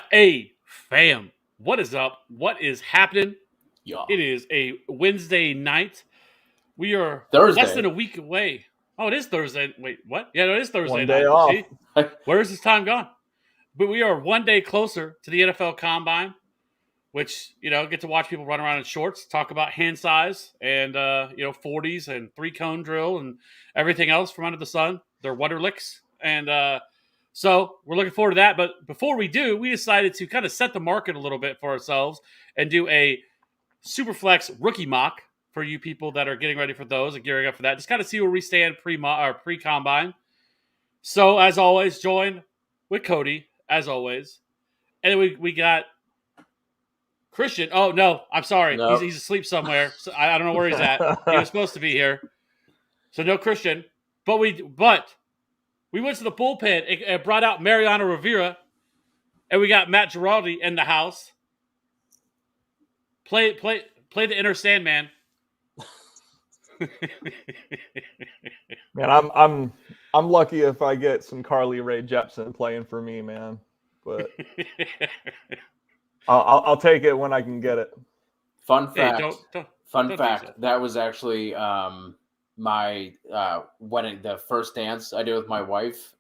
FA fam, what is up? What is happening? Yeah. It is a Wednesday night. We are Thursday. less than a week away. Oh, it is Thursday. Wait, what? Yeah, no, it is Thursday One night. day off. See? Where is this time gone? But we are one day closer to the NFL Combine, which, get to watch people run around in shorts, talk about hand size and, 40s and 3-cone drill and everything else from under the sun. They're Wonderlicks. And so we're looking forward to that. But before we do, we decided to kind of set the market a little bit for ourselves and do a SuperFlex rookie mock for you people that are getting ready for those and gearing up for that. Just kind of see where we stand pre-combine. So, as always, joined with Cody, as always. And then we got Christian. Oh, no, I'm sorry. Nope. He's asleep somewhere. So I don't know where he's at. He was supposed to be here. So, no Christian. But we went to the bullpen and brought out Mariano Rivera. And we got Matt Giraldi in the house. Play the inner Sandman. Man, I'm lucky if I get some Carly Rae Jepsen playing for me, man. But I'll take it when I can get it. Fun fact. Hey, Fun fact. That was actually my wedding. The first dance I did with my wife.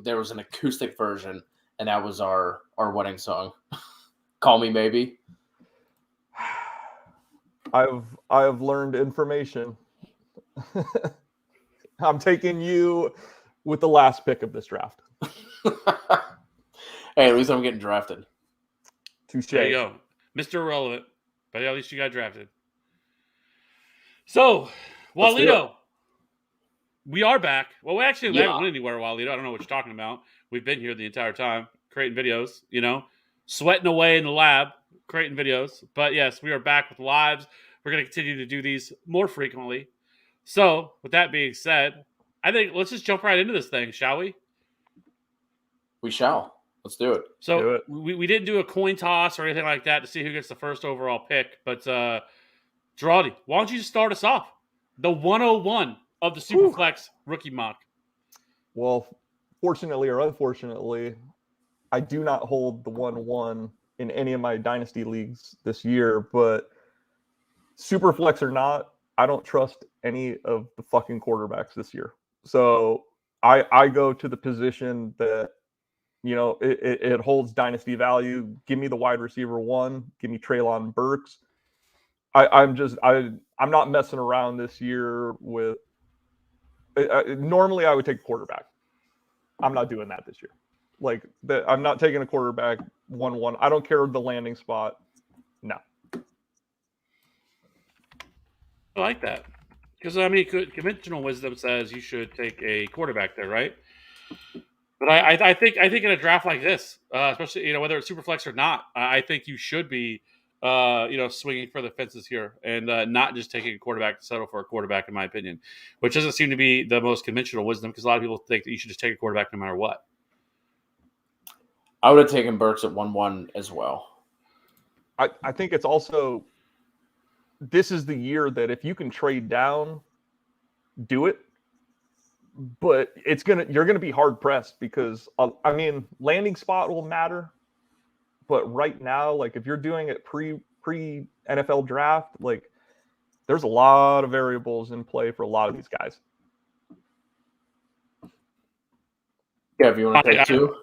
There was an acoustic version, and that was our wedding song. Call Me Maybe. I've learned information. I'm taking you with the last pick of this draft. Hey, at least I'm getting drafted. Touche. There you go. Mr. Irrelevant. But at least you got drafted. So, Walito, we are back. Well, we haven't went anywhere, Walito. I don't know what you're talking about. We've been here the entire time, creating videos, sweating away in the lab, creating videos. But yes, we are back with lives. We're going to continue to do these more frequently. So, with that being said, I think let's just jump right into this thing, shall we? We shall. Let's do it. So, we didn't do a coin toss or anything like that to see who gets the first overall pick. But, Giraldi, why don't you just start us off? The 101 of the SuperFlex rookie mock. Well, fortunately or unfortunately, I do not hold the 101 in any of my Dynasty leagues this year. But SuperFlex or not, I don't trust any of the fucking quarterbacks this year. So I go to the position that, it holds dynasty value. Give me the wide receiver 1. Give me Treylon Burks. I'm not messing around this year with. Normally, I would take a quarterback. I'm not doing that this year. I'm not taking a quarterback 1-1. I don't care the landing spot. No. I like that. Because, conventional wisdom says you should take a quarterback there, right? But I think in a draft like this, especially, whether it's SuperFlex or not, I think you should be, swinging for the fences here and not just taking a quarterback to settle for a quarterback, in my opinion, which doesn't seem to be the most conventional wisdom because a lot of people think that you should just take a quarterback no matter what. I would have taken Burks at 1-1 as well. I think it's also... This is the year that if you can trade down, do it. But you're gonna be hard pressed because landing spot will matter. But right now, if you're doing it pre NFL draft, there's a lot of variables in play for a lot of these guys. Yeah, if you want to take 2.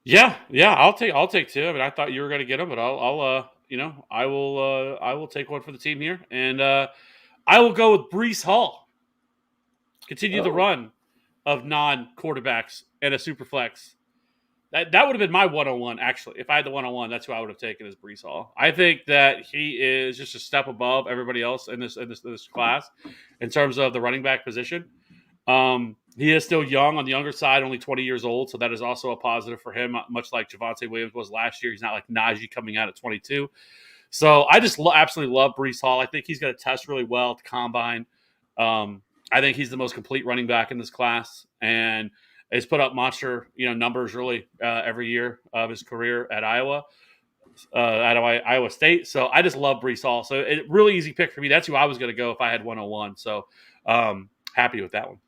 Yeah, I'll take 2. I thought you were going to get them, but I will take one for the team here, and I will go with Breece Hall. Continue the run of non-quarterbacks and a SuperFlex. That would have been my 101, actually. If I had the 101, that's who I would have taken as Breece Hall. I think that he is just a step above everybody else in this class in terms of the running back position. He is still young, on the younger side, only 20 years old, so that is also a positive for him, much like Javonte Williams was last year. He's not like Najee coming out at 22. So I just absolutely love Breece Hall. I think he's going to test really well at the Combine. I think he's the most complete running back in this class, and he's put up monster, numbers really every year of his career at Iowa State. So I just love Breece Hall. So a really easy pick for me. That's who I was going to go if I had 101. So happy with that one.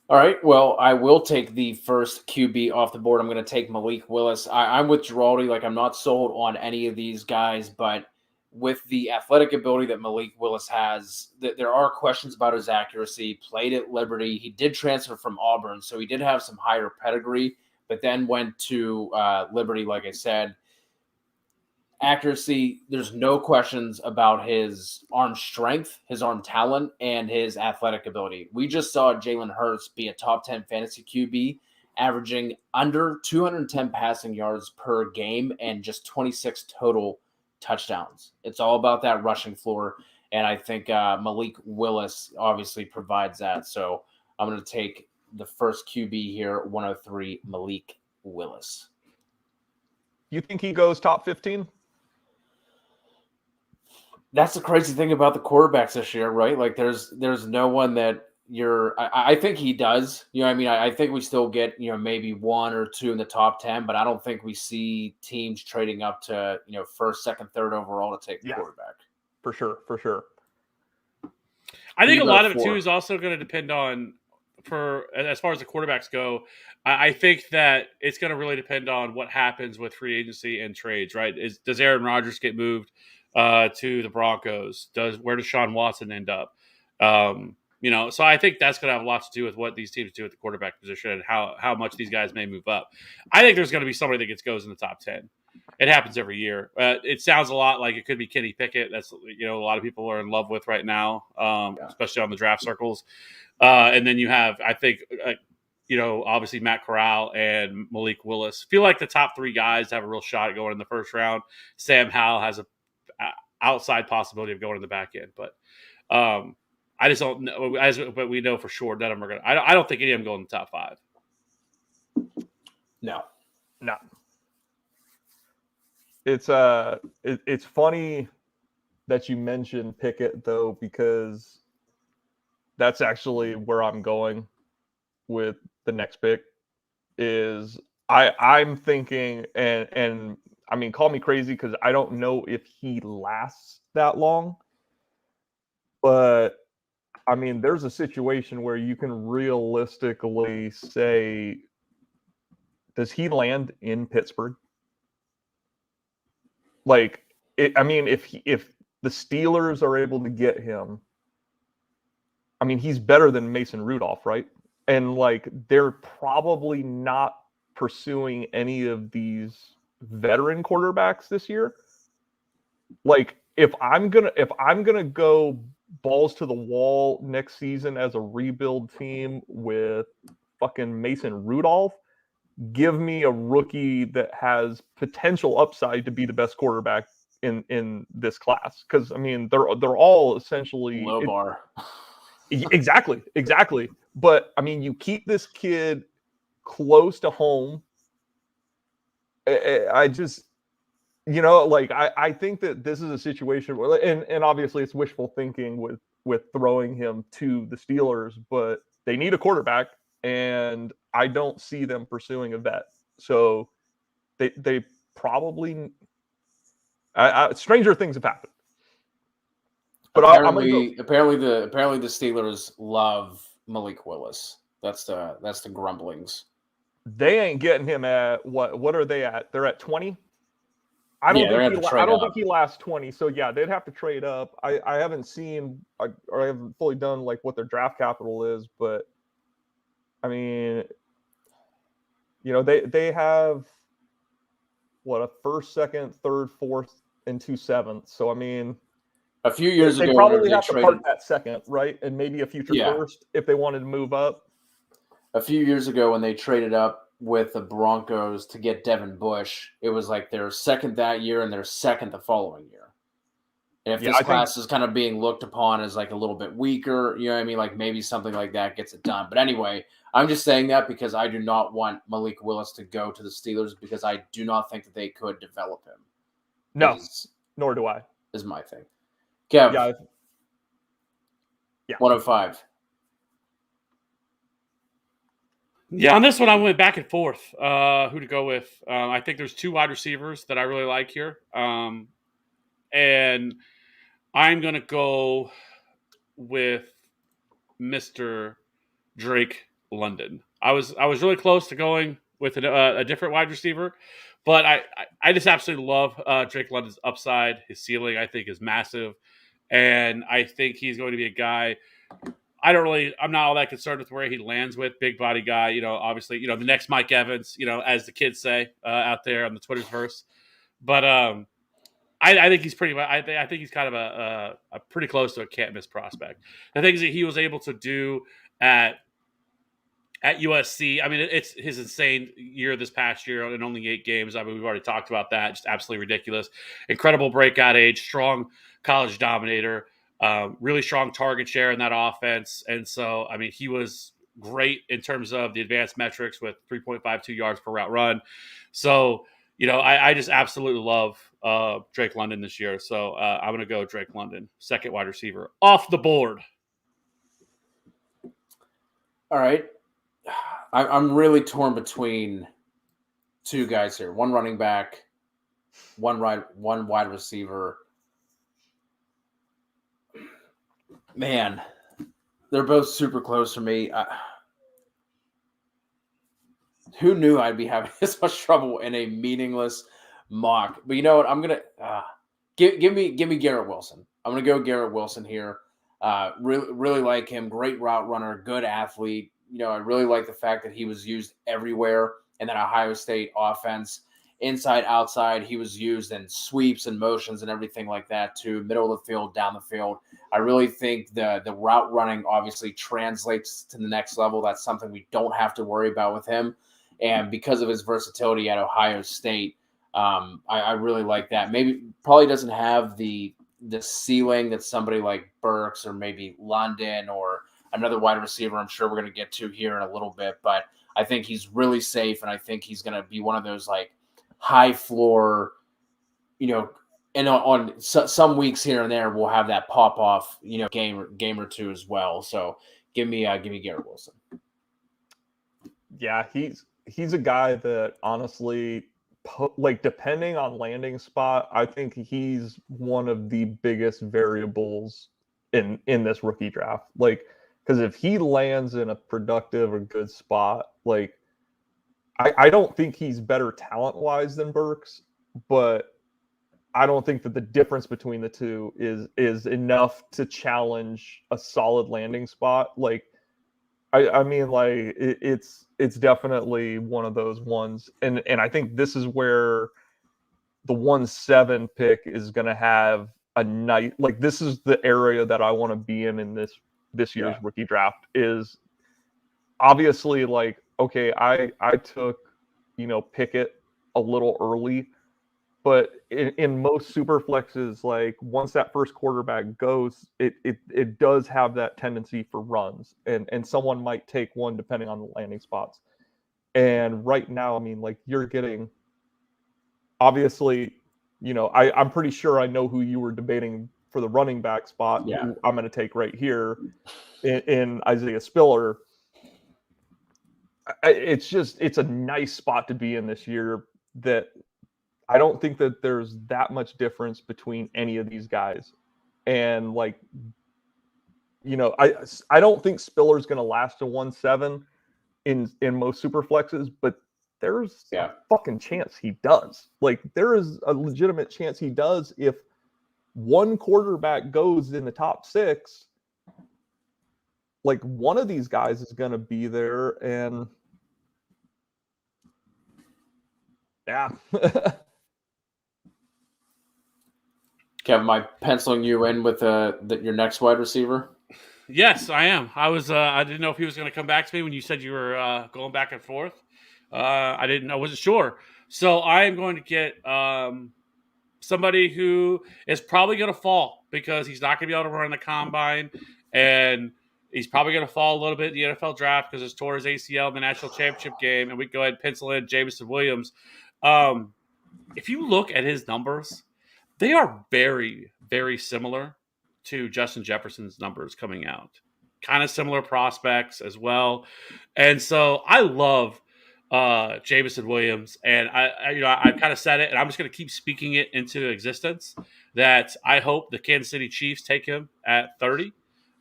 All right. Well, I will take the first QB off the board. I'm going to take Malik Willis. I'm with Giraldi. Like, I'm not sold on any of these guys, but with the athletic ability that Malik Willis has, there are questions about his accuracy. Played at Liberty. He did transfer from Auburn, so he did have some higher pedigree, but then went to Liberty, like I said. Accuracy, there's no questions about his arm strength, his arm talent, and his athletic ability. We just saw Jalen Hurts be a top 10 fantasy QB, averaging under 210 passing yards per game and just 26 total touchdowns. It's all about that rushing floor, and I think Malik Willis obviously provides that. So I'm going to take the first QB here, 103, Malik Willis. You think he goes top 15? That's the crazy thing about the quarterbacks this year, right? Like there's no one that I think he does. You know what I mean? I think we still get, maybe one or two in the top 10, but I don't think we see teams trading up to, first, second, third overall to take the quarterback. For sure. I think a lot of it too is also going to depend on, as far as the quarterbacks go, I think that it's going to really depend on what happens with free agency and trades, right? Does Aaron Rodgers get moved to the Broncos? Where does Sean Watson end up? So I think that's going to have a lot to do with what these teams do at the quarterback position and how much these guys may move up. I think there's going to be somebody that goes in the top 10. It happens every year. It sounds a lot like it could be Kenny Pickett. That's a lot of people are in love with right now, especially on the draft circles. And then you have, I think, obviously Matt Corral and Malik Willis. Feel like the top three guys have a real shot at going in the first round. Sam Howell has a outside possibility of going in the back end, but I just don't know. But we know for sure none of them are going to. I don't think any of them go in the top 5. No. It's funny that you mentioned Pickett though, because that's actually where I'm going with the next pick. Is I'm thinking, and I mean, call me crazy because I don't know if he lasts that long, but I mean, there's a situation where you can realistically say, does he land in Pittsburgh? Like, if the Steelers are able to get him, I mean, he's better than Mason Rudolph, right? And like, they're probably not pursuing any of these veteran quarterbacks this year. Like, if I'm gonna go balls to the wall next season as a rebuild team with fucking Mason Rudolph, give me a rookie that has potential upside to be the best quarterback in this class. Because I mean, they're all essentially low bar. Exactly. But I mean, you keep this kid close to home. I just, I think that this is a situation where, and obviously it's wishful thinking with throwing him to the Steelers, but they need a quarterback, and I don't see them pursuing a vet. So they probably stranger things have happened. But apparently the Steelers love Malik Willis. That's the grumblings. They ain't getting him at what are they at? They're at 20. I don't think he lasts 20. So yeah, they'd have to trade up. I haven't seen or I haven't fully done like what their draft capital is, but I mean, they have what, a first, second, third, fourth, and 2 7ths. So I mean, a few years ago, they probably have to park that second, right? And maybe a future first if they wanted to move up. A few years ago, when they traded up with the Broncos to get Devin Bush, it was like their second that year and their second the following year. And if this class is kind of being looked upon as like a little bit weaker, you know what I mean? Like maybe something like that gets it done. But anyway, I'm just saying that because I do not want Malik Willis to go to the Steelers because I do not think that they could develop him. No, nor do I. Is my thing. Kev. Yeah. 105. Yeah, on this one, I went back and forth who to go with. I think there's 2 wide receivers that I really like here. And I'm going to go with Mr. Drake London. I was really close to going with a different wide receiver, but I just absolutely love Drake London's upside. His ceiling, I think, is massive, and I think he's going to be a guy. I'm not all that concerned with where he lands with. Big body guy, obviously, the next Mike Evans, as the kids say out there on the Twitterverse. But I think he's pretty much. I think he's kind of a pretty close to a can't miss prospect. The things that he was able to do at USC, I mean, it's his insane year this past year in only 8 games. I mean, we've already talked about that. Just absolutely ridiculous. Incredible breakout age, strong college dominator, really strong target share in that offense. And so, I mean, he was great in terms of the advanced metrics with 3.52 yards per route run. So, I just absolutely love Drake London this year. So I'm going to go Drake London, second wide receiver, off the board. All right. I'm really torn between 2 guys here. One running back, one wide receiver. Man, they're both super close for me. Who knew I'd be having this much trouble in a meaningless mock? But you know what? I'm gonna give me Garrett Wilson. I'm gonna go Garrett Wilson here. Really like him. Great route runner. Good athlete. I really like the fact that he was used everywhere in that Ohio State offense. Inside, outside, he was used in sweeps and motions and everything like that too. Middle of the field, down the field. I really think the route running obviously translates to the next level. That's something we don't have to worry about with him. And because of his versatility at Ohio State, I really like that. Probably doesn't have the ceiling that somebody like Burks or maybe London or another wide receiver I'm sure we're going to get to here in a little bit. But I think he's really safe, and I think he's going to be one of those like high floor, and on some weeks here and there we'll have that pop off, game or two as well. So give me Garrett Wilson. Yeah, he's a guy that honestly, depending on landing spot, I think he's one of the biggest variables in this rookie draft. Because if he lands in a productive or good spot, I don't think he's better talent-wise than Burks, but I don't think that the difference between the two is enough to challenge a solid landing spot. It's definitely one of those ones, and I think this is where the 1-7 pick is going to have a nice. This is the area that I want to be in this year's rookie draft. Is obviously okay, I took Pickett a little early, but in most super flexes, once that first quarterback goes, it does have that tendency for runs, and someone might take one depending on the landing spots. And right now, I mean, you're getting, obviously, I'm pretty sure I know who you were debating for the running back spot. Yeah. Who I'm going to take right here in Isaiah Spiller. It's a nice spot to be in this year that I don't think that there's that much difference between any of these guys. And I don't think Spiller's going to last to 1-7 in most super flexes, but there's a fucking chance he does. There is a legitimate chance he does if one quarterback goes in the top 6. One of these guys is going to be there, and yeah. Kevin, am I penciling you in with your next wide receiver? Yes, I am. I didn't know if he was going to come back to me when you said you were going back and forth. I wasn't sure. So I am going to get somebody who is probably going to fall because he's not going to be able to run the combine, and he's probably going to fall a little bit in the NFL draft because it's tore his ACL in the national championship game. And we can go ahead and pencil in Jameson Williams. If you look at his numbers, they are very, very similar to Justin Jefferson's numbers coming out. Kind of similar prospects as well. And so I love Jameson Williams. And I kind of said it, and I'm just going to keep speaking it into existence, that I hope the Kansas City Chiefs take him at 30.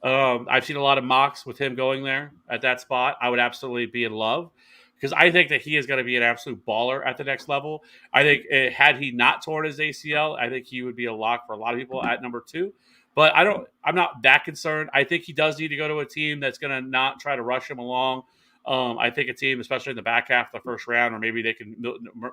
I've seen a lot of mocks with him going there at that spot. I would absolutely be in love because I think that he is going to be an absolute baller at the next level. I think had he not torn his ACL, I think he would be a lock for a lot of people at number 2. But I'm not that concerned. I think he does need to go to a team that's going to not try to rush him along. I think a team, especially in the back half of the first round, or maybe they can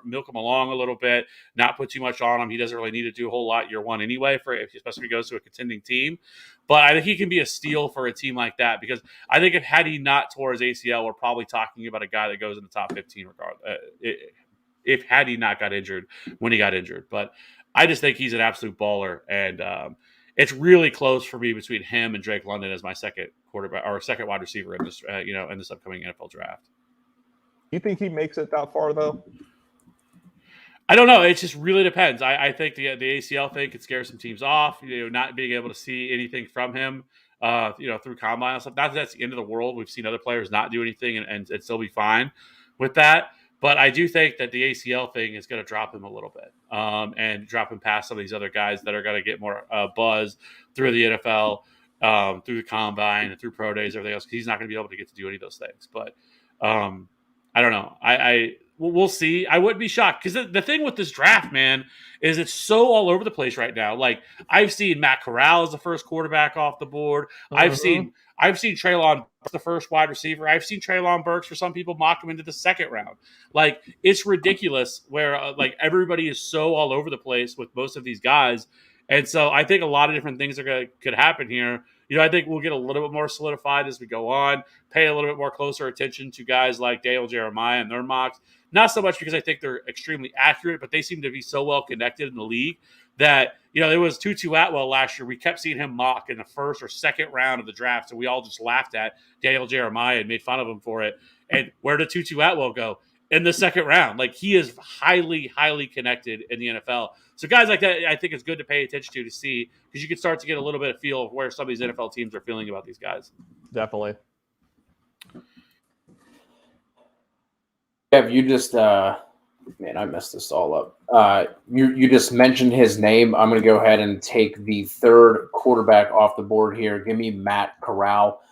milk him along a little bit, not put too much on him. He doesn't really need to do a whole lot year one anyway, especially if he goes to a contending team. But I think he can be a steal for a team like that because I think had he not tore his ACL, we're probably talking about a guy that goes in the top 15 regardless. Had he not got injured when he got injured. But I just think he's an absolute baller, and it's really close for me between him and Drake London as my second quarterback or second wide receiver in this, in this upcoming NFL draft. You think he makes it that far though? I don't know. It just really depends. I think the ACL thing could scare some teams off. Not being able to see anything from him, through combine and stuff. Not that that's the end of the world. We've seen other players not do anything and still be fine with that. But I do think that the ACL thing is going to drop him a little bit and drop him past some of these other guys that are going to get more buzz through the NFL, through the combine, and through pro days, everything else. He's not going to be able to get to do any of those things. But I don't know. We'll see. I wouldn't be shocked because the thing with this draft, man, is it's so all over the place right now. Like I've seen Matt Corral as the first quarterback off the board. I've seen Treylon Burks the first wide receiver. I've seen Treylon Burks for some people mock him into the second round. Like it's ridiculous where like everybody is so all over the place with most of these guys. And so I think a lot of different things could happen here. I think we'll get a little bit more solidified as we go on, pay a little bit more closer attention to guys like Daniel Jeremiah and their mocks. Not so much because I think they're extremely accurate, but they seem to be so well connected in the league that, there was Tutu Atwell last year. We kept seeing him mock in the first or second round of the draft, so we all just laughed at Daniel Jeremiah and made fun of him for it. And where did Tutu Atwell go? In the second round. Like, he is highly, highly connected in the NFL. So guys like that, I think it's good to pay attention to see, because you can start to get a little bit of feel of where some of these NFL teams are feeling about these guys. Definitely. Kev, you just man, I messed this all up. You just mentioned his name. I'm going to go ahead and take the third quarterback off the board here. Give me Matt Corral.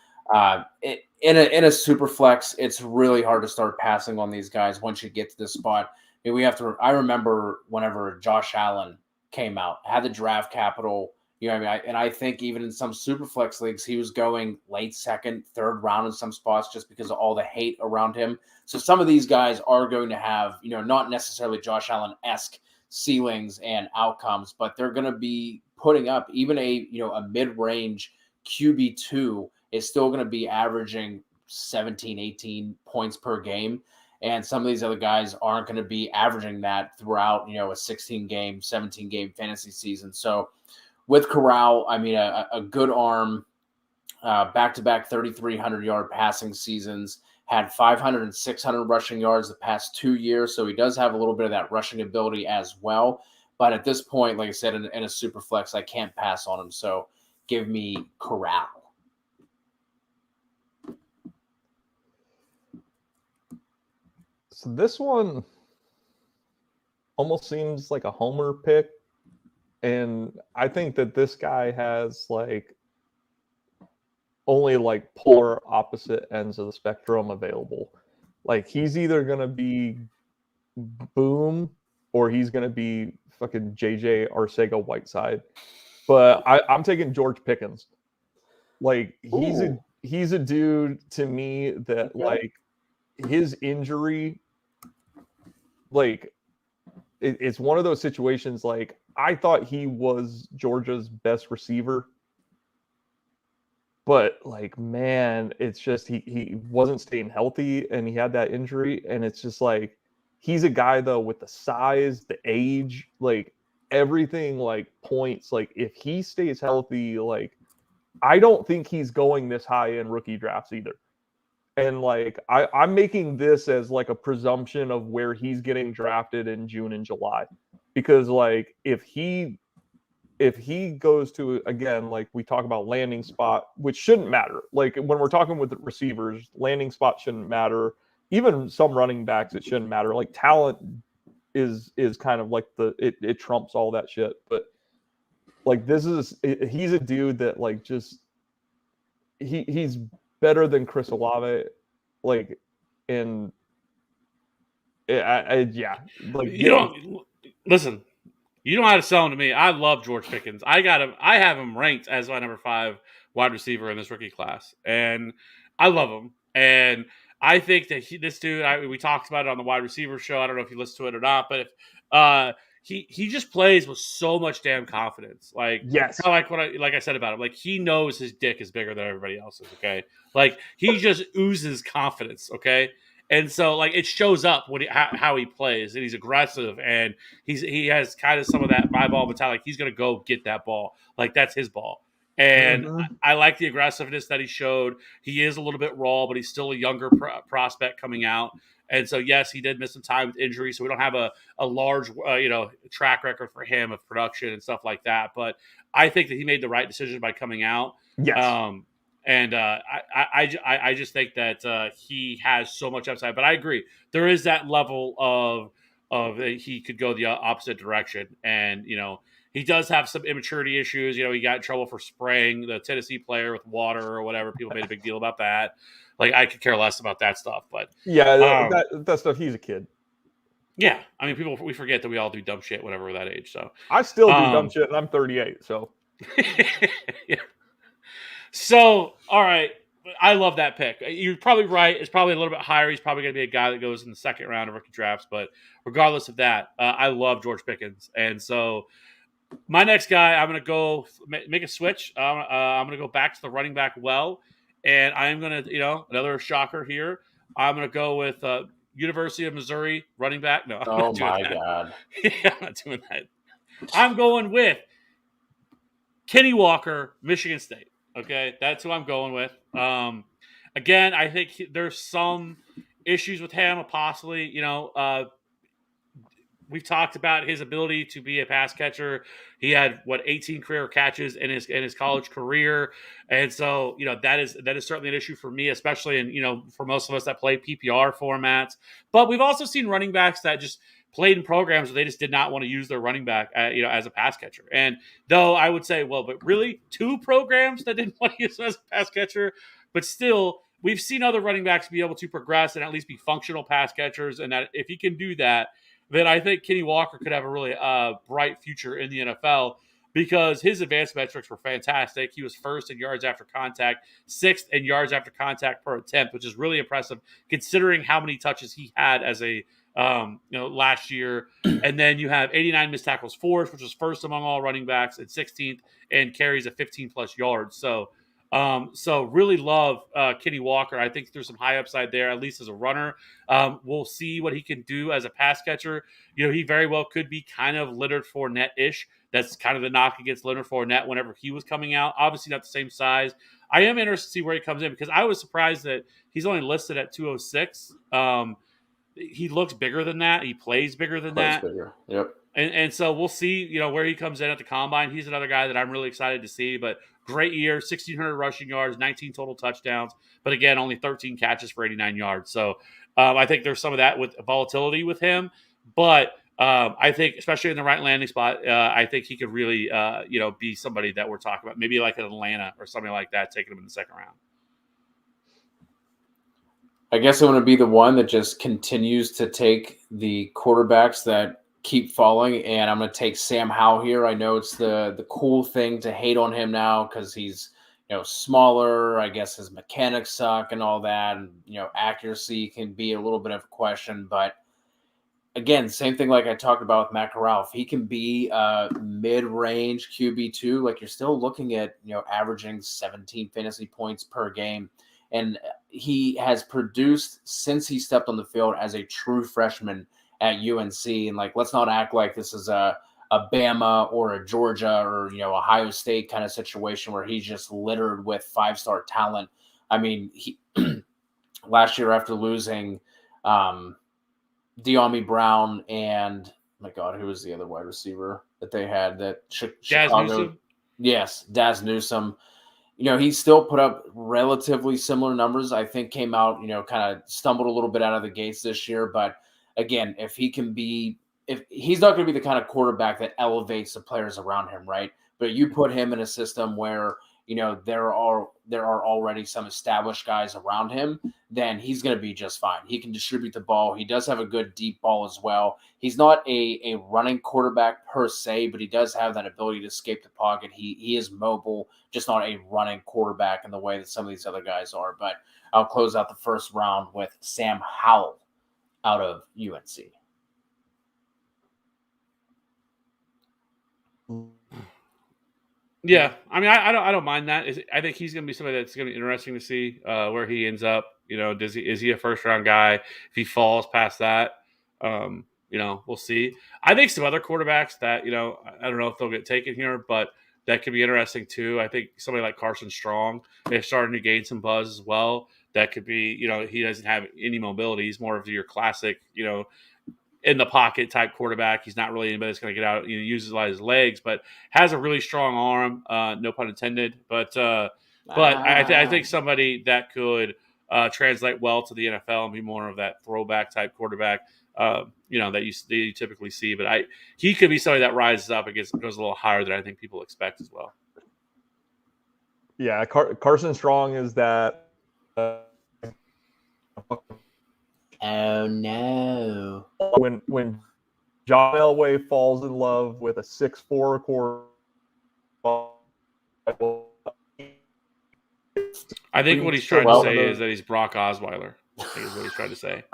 In a super flex, it's really hard to start passing on these guys once you get to this spot. I remember whenever Josh Allen came out, had the draft capital. I think even in some super flex leagues, he was going late second, third round in some spots just because of all the hate around him. So some of these guys are going to have, not necessarily Josh Allen-esque ceilings and outcomes, but they're going to be putting up even a mid-range QB2 is still going to be averaging 17, 18 points per game. And some of these other guys aren't going to be averaging that throughout, a 16-game, 17-game fantasy season. So with Corral, a good arm, back-to-back 3,300-yard passing seasons, had 500 and 600 rushing yards the past 2 years. So he does have a little bit of that rushing ability as well. But at this point, like I said, in a super flex, I can't pass on him. So give me Corral. So this one almost seems like a homer pick. And I think that this guy has only polar opposite ends of the spectrum available. Like he's either going to be boom or he's going to be fucking JJ Arcega-Whiteside. But I'm taking George Pickens. He's a dude to me that his injury, it's one of those situations. I thought he was Georgia's best receiver, but man, it's just he wasn't staying healthy and he had that injury, and it's just he's a guy though with the size, the age, everything points. If he stays healthy, I don't think he's going this high in rookie drafts either. And I'm making this as a presumption of where he's getting drafted in June and July, because if he goes to, again, we talk about landing spot, which shouldn't matter. When we're talking with receivers, landing spot shouldn't matter. Even some running backs, it shouldn't matter. Talent is kind of it trumps all that shit. But he's a dude that just he's better than Chris Olave, like in yeah, like You don't listen. You don't know how to sell him to me. I love George Pickens. I have him ranked as my number 5 wide receiver in this rookie class, and I love him. And I think that this dude. We talked about it on the wide receiver show. I don't know if you listened to it or not, but he just plays with so much damn confidence. Like yes, kind of like I said about him. Like he knows his dick is bigger than everybody else's. Okay, like he just oozes confidence. Okay. And so, like, it shows up when how he plays, and he's aggressive, and he has kind of some of that my ball mentality. Like he's going to go get that ball, like that's his ball. And I like the aggressiveness that he showed. He is a little bit raw, but he's still a younger prospect coming out. And so, yes, he did miss some time with injury, so we don't have a large, track record for him of production and stuff like that. But I think that he made the right decision by coming out. yes. And I just think that he has so much upside. But I agree, there is that level of he could go the opposite direction, and he does have some immaturity issues. He got in trouble for spraying the Tennessee player with water or whatever. People made a big deal about that. Like I could care less about that stuff, but yeah, that stuff. He's a kid. Yeah, I mean, we forget that we all do dumb shit whenever we're that age. So I still do dumb shit, and I'm 38. So yeah. So, all right. I love that pick. You're probably right. It's probably a little bit higher. He's probably going to be a guy that goes in the second round of rookie drafts. But regardless of that, I love George Pickens. And so my next guy, I'm going to go make a switch. I'm going to go back to the running back well. And I'm going to, another shocker here. I'm going to go with University of Missouri running back. No, oh my God. I'm not doing that. I'm going with Kenny Walker, Michigan State. Okay, that's who I'm going with. Again, I think there's some issues with him, possibly. We've talked about his ability to be a pass catcher. He had 18 career catches in his college career, and so that is certainly an issue for me, especially in for most of us that play PPR formats. But we've also seen running backs that just played in programs where they just did not want to use their running back, as a pass catcher. And though I would say, well, but really 2 programs that didn't want to use him as a pass catcher, but still we've seen other running backs be able to progress and at least be functional pass catchers. And that if he can do that, then I think Kenny Walker could have a really bright future in the NFL because his advanced metrics were fantastic. He was first in yards after contact, 6th in yards after contact per attempt, which is really impressive considering how many touches he had as a last year. And then you have 89 missed tackles forced, which was first among all running backs, and 16th and carries of 15 plus yards. So really love Kenny Walker. I think there's some high upside there, at least as a runner. We'll see what he can do as a pass catcher. He very well could be kind of Leonard Fournette-ish. That's kind of the knock against Leonard Fournette whenever he was coming out. Obviously not the same size. I am interested to see where he comes in because I was surprised that he's only listed at 206. He looks bigger than that. He plays bigger than that. Bigger. Yep. And so we'll see, where he comes in at the combine. He's another guy that I'm really excited to see. But great year, 1,600 rushing yards, 19 total touchdowns. But again, only 13 catches for 89 yards. So I think there's some of that with volatility with him. But I think, especially in the right landing spot, I think he could really, be somebody that we're talking about. Maybe like an Atlanta or something like that, taking him in the second round. I guess I'm going to be the one that just continues to take the quarterbacks that keep falling, and I'm going to take Sam Howe here. I know it's the cool thing to hate on him now because he's smaller. I guess his mechanics suck and all that, and accuracy can be a little bit of a question. But again, same thing like I talked about with Matt Corral. If he can be a mid-range QB2, like you're still looking at averaging 17 fantasy points per game. And he has produced since he stepped on the field as a true freshman at UNC. And let's not act like this is a Bama or a Georgia or, Ohio State kind of situation where he's just littered with 5-star talent. I mean, he last year after losing De'Ami Brown and my God, who was the other wide receiver that they had that Chicago? Newsome? Yes, Daz Newsome. He still put up relatively similar numbers. I think came out, kind of stumbled a little bit out of the gates this year. But again, if he's not going to be the kind of quarterback that elevates the players around him, right? But you put him in a system where, there are already some established guys around him, then he's going to be just fine. He can distribute the ball. He does have a good deep ball as well. He's not a running quarterback per se, but he does have that ability to escape the pocket. He is mobile, just not a running quarterback in the way that some of these other guys are. But I'll close out the first round with Sam Howell out of UNC. Yeah, I mean, I don't mind that. I think he's going to be somebody that's going to be interesting to see where he ends up. Is he a first round guy? If he falls past that, we'll see. I think some other quarterbacks that I don't know if they'll get taken here, but that could be interesting too. I think somebody like Carson Strong, they're starting to gain some buzz as well. That could be, he doesn't have any mobility. He's more of your classic, in the pocket type quarterback. He's not really anybody that's going to get out, uses a lot of his legs, but has a really strong arm. No pun intended. But I think somebody that could translate well to the NFL and be more of that throwback type quarterback, that you typically see. But he could be somebody that rises up and goes a little higher than I think people expect as well. Yeah, Carson Strong is that. Oh no! When John Elway falls in love with a 6'4" quarterback, I think what he's trying to say is that he's Brock Osweiler. I think is what he's trying to say.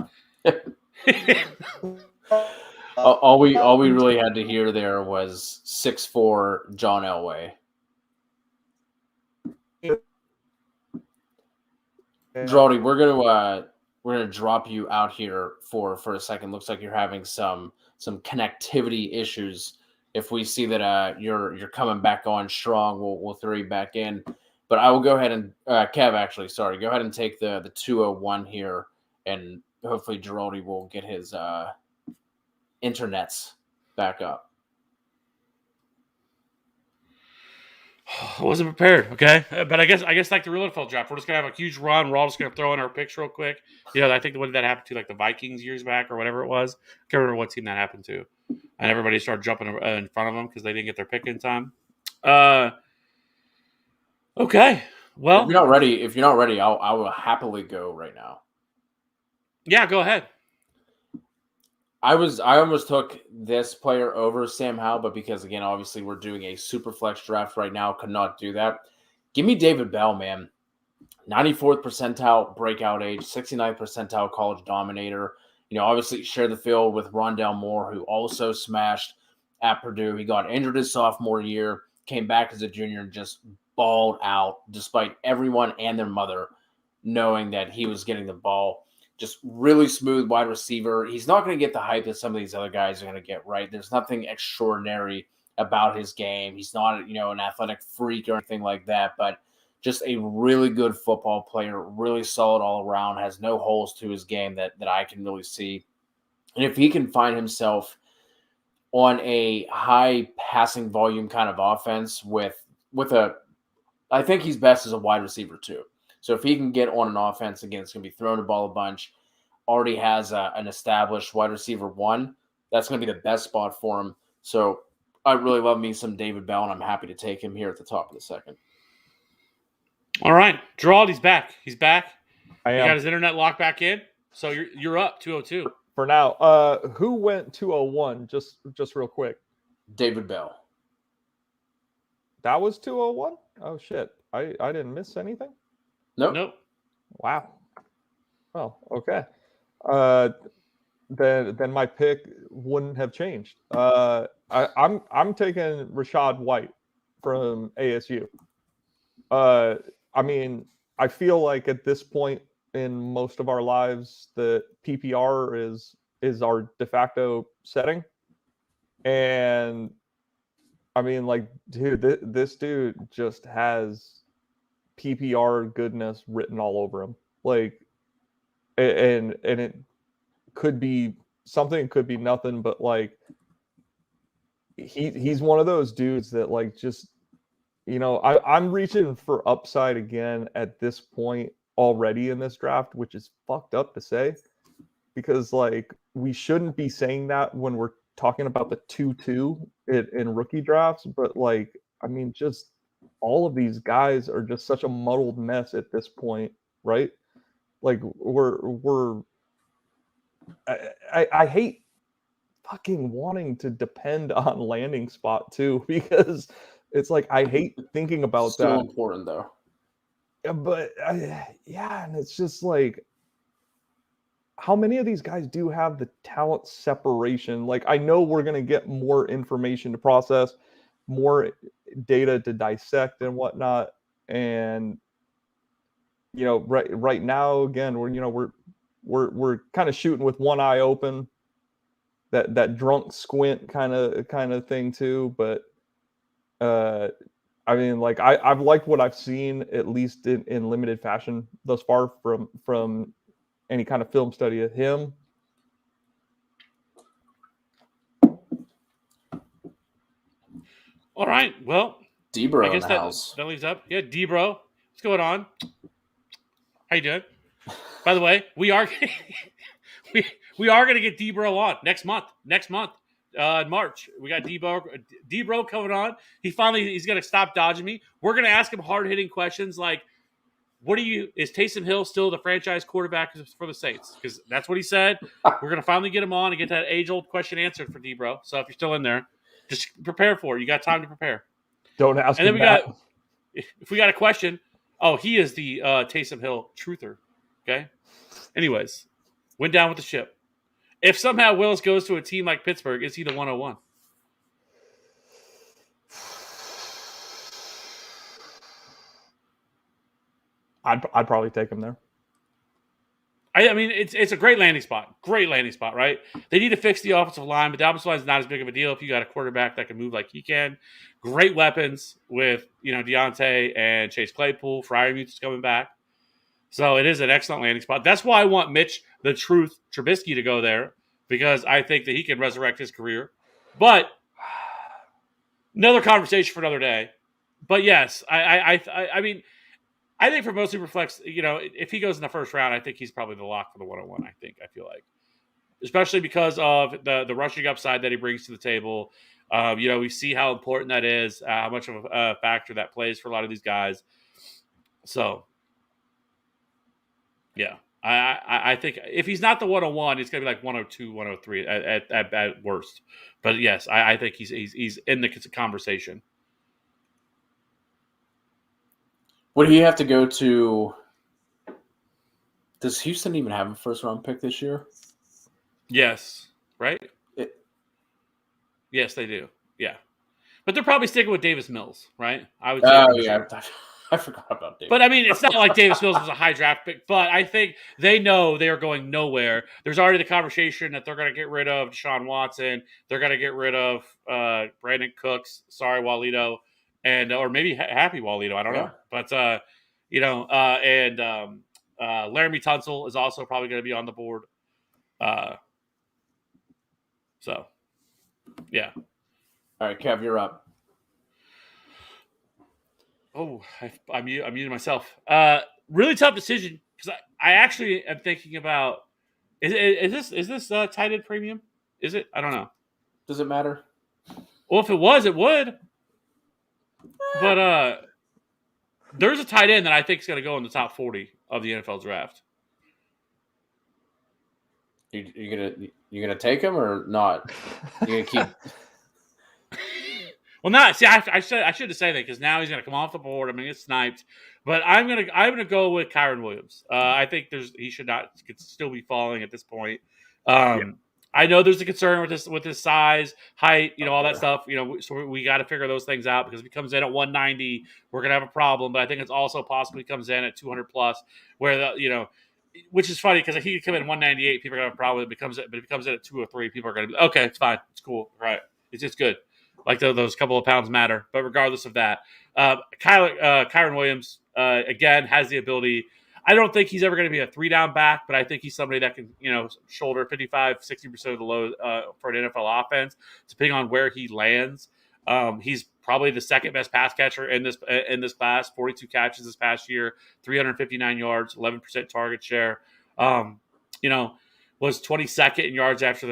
all we really had to hear there was 6'4" John Elway. Drawdy, we're gonna drop you out here for a second. Looks like you're having some connectivity issues. If we see that you're coming back on strong, we'll throw you back in. But I will go ahead and Kev, actually, sorry, go ahead and take the 201 here, and hopefully Giraldi will get his internets back up. I wasn't prepared, okay? But I guess like the real NFL draft, we're just going to have a huge run. We're all just going to throw in our picks real quick. I think the one that happened to, like the Vikings years back or whatever it was. I can't remember what team that happened to. And everybody started jumping in front of them because they didn't get their pick in time. Okay. Well, if you're not ready, I will happily go right now. Yeah, go ahead. I almost took this player over Sam Howell, but because, again, obviously we're doing a super flex draft right now, could not do that. Give me David Bell, man. 94th percentile breakout age, 69th percentile college dominator. Obviously shared the field with Rondale Moore, who also smashed at Purdue. He got injured his sophomore year, came back as a junior, and just balled out despite everyone and their mother knowing that he was getting the ball. Just really smooth wide receiver. He's not going to get the hype that some of these other guys are going to get, right? There's nothing extraordinary about his game. He's not, an athletic freak or anything like that, but just a really good football player, really solid all around, has no holes to his game that I can really see. And if he can find himself on a high passing volume kind of offense with I think he's best as a wide receiver too. So if he can get on an offense, again, it's going to be throwing the ball a bunch, already has an established wide receiver one, that's going to be the best spot for him. So I really love me some David Bell, and I'm happy to take him here at the top of the second. All right. Giraldi's back. He's back. He got his internet locked back in. So you're up 202. For now. Who went 201? Just real quick. David Bell. That was 201? Oh, shit. I didn't miss anything? Nope. Wow. Well, okay. Then my pick wouldn't have changed. I'm taking Rachaad White from ASU. I mean, I feel like at this point in most of our lives, the PPR is our de facto setting, and I mean, like, dude, this dude just has PPR goodness written all over him. Like, and it could be something, could be nothing, but like, he's one of those dudes that, like, just, I'm reaching for upside again at this point already in this draft, which is fucked up to say, because like we shouldn't be saying that when we're talking about the 2-2 in rookie drafts, but like, I mean, just all of these guys are just such a muddled mess at this point, right? Like I hate fucking wanting to depend on landing spot too, because it's like I hate thinking about Still that. important though. But yeah, and it's just like, how many of these guys do have the talent separation? Like, I know we're going to get more information to process, more data to dissect and whatnot. And, right now, again, we're kind of shooting with one eye open, that drunk squint kind of thing too. But, I mean, like, I've liked what I've seen, at least in limited fashion thus far from any kind of film study of him. All right. Well, D-Bro I guess in the house. that leaves up. Yeah, D-Bro. What's going on? How you doing? By the way, we are we are going to get D-Bro on next month. In March, we got D-Bro coming on. He's going to stop dodging me. We're going to ask him hard-hitting questions like, is Taysom Hill still the franchise quarterback for the Saints? Because that's what he said. We're going to finally get him on and get that age-old question answered for D-Bro. So if you're still in there, just prepare for it. You got time to prepare. Don't ask and him then that. If we got a question, he is the Taysom Hill truther. Okay? Anyways, went down with the ship. If somehow Willis goes to a team like Pittsburgh, is he the 101? I'd probably take him there. I mean, it's a great landing spot. Great landing spot, right? They need to fix the offensive line, but the offensive line is not as big of a deal if you got a quarterback that can move like he can. Great weapons with, Deontay and Chase Claypool. Freiermuth is coming back. So it is an excellent landing spot. That's why I want Mitch, the Truth, Trubisky to go there, because I think that he can resurrect his career. But another conversation for another day. But yes, I mean, I think for most Superflex, if he goes in the first round, I think he's probably the lock for the 101, I feel like. Especially because of the rushing upside that he brings to the table. We see how important that is, how much of a factor that plays for a lot of these guys. So, yeah. I think if he's not the 101, it's going to be like 102, 103 at worst. But yes, I think he's in the conversation. Would he have to go to? Does Houston even have a first-round pick this year? Yes. Right? Yes, they do. Yeah. But they're probably sticking with Davis Mills, right? I would say. Oh, yeah. I forgot about Davis. But, I mean, it's not like Davis Mills was a high draft pick, but I think they know they are going nowhere. There's already the conversation that they're going to get rid of Deshaun Watson. They're going to get rid of Brandon Cooks. Sorry, Walito. And or maybe Happy Walito. I don't know. But, Laramie Tunsil is also probably going to be on the board. So, yeah. All right, Kev, you're up. Oh, I muted myself. Really tough decision because I actually am thinking about is this tight end premium? Is it? I don't know. Does it matter? Well, if it was, it would. But there's a tight end that I think is going to go in the top 40 of the NFL draft. You gonna take him or not? You gonna keep? Well, not see. I should have said that because now he's going to come off the board. I'm going to get sniped, but I'm gonna go with Kyron Williams. I think he could still be falling at this point. I know there's a concern with his size, height, all that stuff. So we got to figure those things out because if he comes in at 190, we're gonna have a problem. But I think it's also possible he comes in at 200 plus, where which is funny because if he could come in at 198, people are gonna have a problem. But if he comes in at 203, people are gonna be okay. It's fine. It's cool. Right. It's just good. Like those couple of pounds matter. But regardless of that, Kyron Williams again has the ability. I don't think he's ever going to be a 3-down back, but I think he's somebody that can, shoulder 55, 60% of the load for an NFL offense, depending on where he lands. He's probably the second best pass catcher in this class. 42 catches this past year, 359 yards, 11% target share. was 22nd in yards after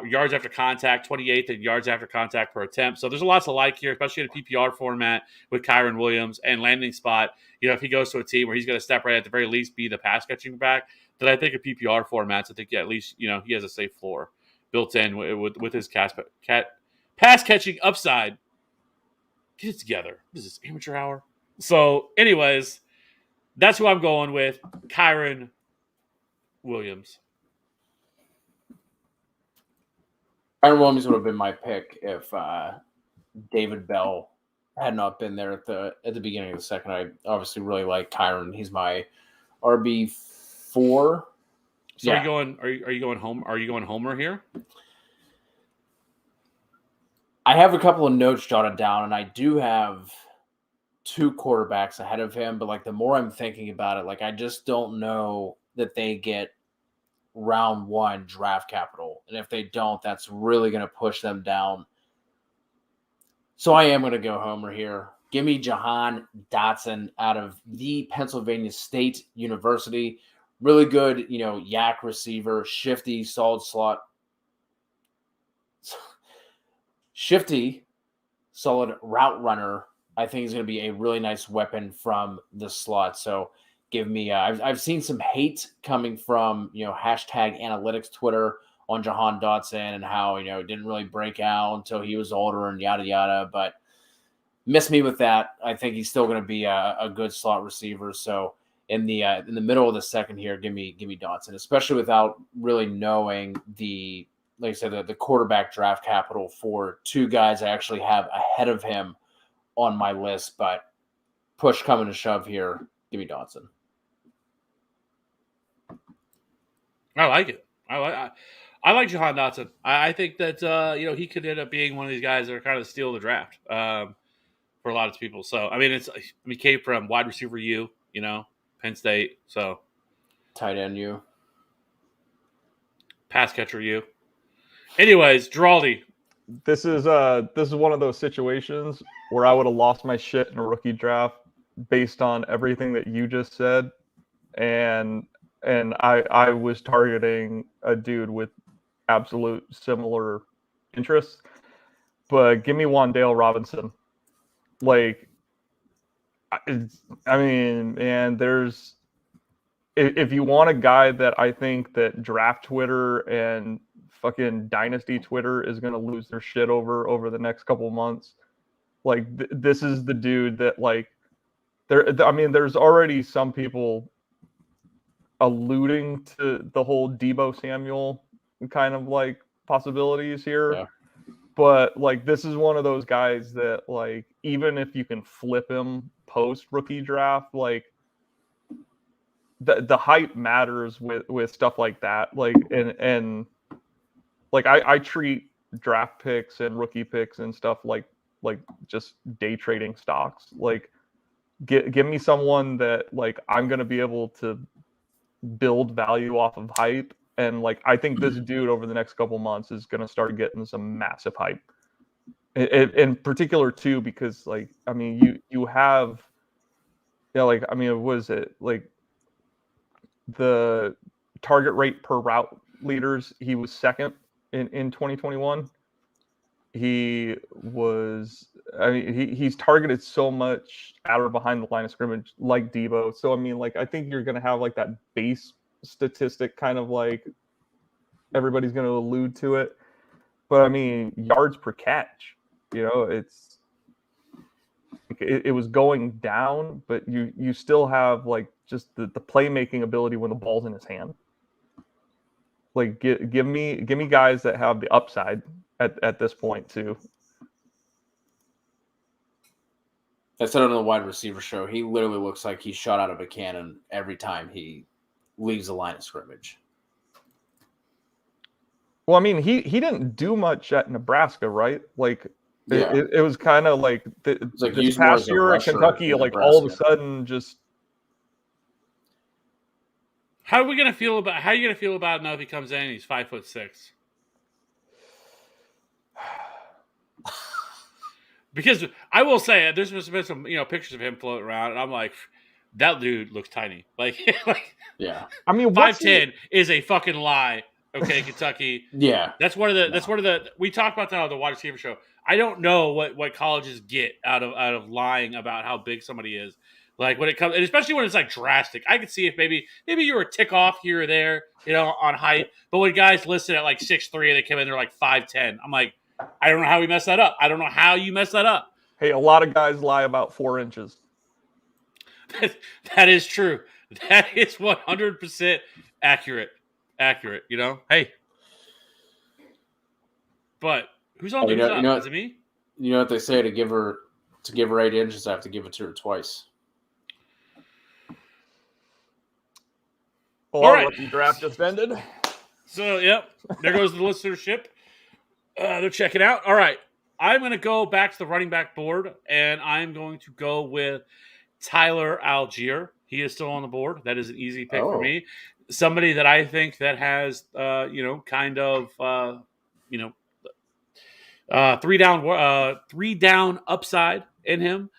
yards after contact, 28th in yards after contact per attempt. So there's a lot to like here, especially in a PPR format with Kyron Williams and landing spot. If he goes to a team where he's going to step right at the very least be the pass catching back, then I think a PPR formats, I think at least he has a safe floor built in with his pass catching upside. Get it together. This is amateur hour. So, anyways, that's who I'm going with, Kyron Williams. Kyron Williams would have been my pick if David Bell had not been there at the beginning of the second. I obviously really like Kyron. He's my RB4. So yeah. Are you going home? Are you going homer here? I have a couple of notes jotted down, and I do have 2 quarterbacks ahead of him. But like the more I'm thinking about it, I just don't know that they get round 1 draft capital, and if they don't, that's really going to push them down. So I am going to go homer here. Give me Jahan Datsun out of the Pennsylvania State University. Really good, yak receiver, shifty, solid slot. Shifty, solid route runner. I think he's going to be a really nice weapon from the slot. So give me, I've seen some hate coming from, hashtag analytics Twitter on Jahan Datsun and how, it didn't really break out until he was older and yada, yada. But miss me with that. I think he's still going to be a good slot receiver. So in the middle of the second here, give me Datsun, especially without really knowing like I said, the quarterback draft capital for 2 guys I actually have ahead of him on my list. But push coming to shove here, give me Datsun. I like it. I like Jahan Datsun. I think that he could end up being one of these guys that are kind of the steal of the draft for a lot of people. So he came from wide receiver U, Penn State. So tight end U, pass catcher U. Anyways, Giraldi. This is one of those situations where I would have lost my shit in a rookie draft based on everything that you just said, and I was targeting a dude with absolute similar interests. But give me Wan'Dale Robinson. I mean, man, if you want a guy that I think that draft Twitter and fucking Dynasty Twitter is going to lose their shit over the next couple of months, this is the dude that there's already some people alluding to the whole Deebo Samuel kind of possibilities here. Yeah. But this is one of those guys that even if you can flip him post rookie draft, the hype matters with stuff like that. I treat draft picks and rookie picks and stuff like just day trading stocks. Give me someone that I'm going to be able to build value off of hype. And I think this dude over the next couple months is going to start getting some massive hype. In particular too, because you have, what is it? The target rate per route leaders, he was second in 2021. He was, he's targeted so much at or behind the line of scrimmage like Deebo. So, I think you're going to have that base statistic kind of everybody's going to allude to it. But, yards per catch, it was going down, but you still have just the playmaking ability when the ball's in his hand. Give me guys that have the upside at this point too. I said on the wide receiver show, he literally looks like he's shot out of a cannon every time he leaves the line of scrimmage. Well, he didn't do much at Nebraska, right? Yeah. It was kind of this past year at Kentucky, all of a sudden just. How are you gonna feel about now if he comes in and he's 5'6"? Because I will say there's been some pictures of him floating around, and I'm like, that dude looks tiny. Like Yeah. I mean, 5'10" is a fucking lie. Okay, Kentucky. Yeah. That's one of the we talked about that on the wide receiver show. I don't know what colleges get out of lying about how big somebody is. Like when it comes, and especially when it's like drastic. I could see if maybe you were a tick off here or there, on height. But when guys listed at like 6'3" and they come in, they're like 5'10", I'm like, I don't know how we messed that up. I don't know how you messed that up. Hey, a lot of guys lie about 4 inches. That is true. That is 100% accurate. Hey. But who's on the top? Is it me? You know what they say, to give her 8 inches, I have to give it to her twice. Well, our rookie draft just ended. So, yep. There goes the listenership. They're checking out. All right. I'm going to go back to the running back board, and I'm going to go with Tyler Algiere. He is still on the board. That is an easy pick for me. Somebody that I think that has, three down upside in him.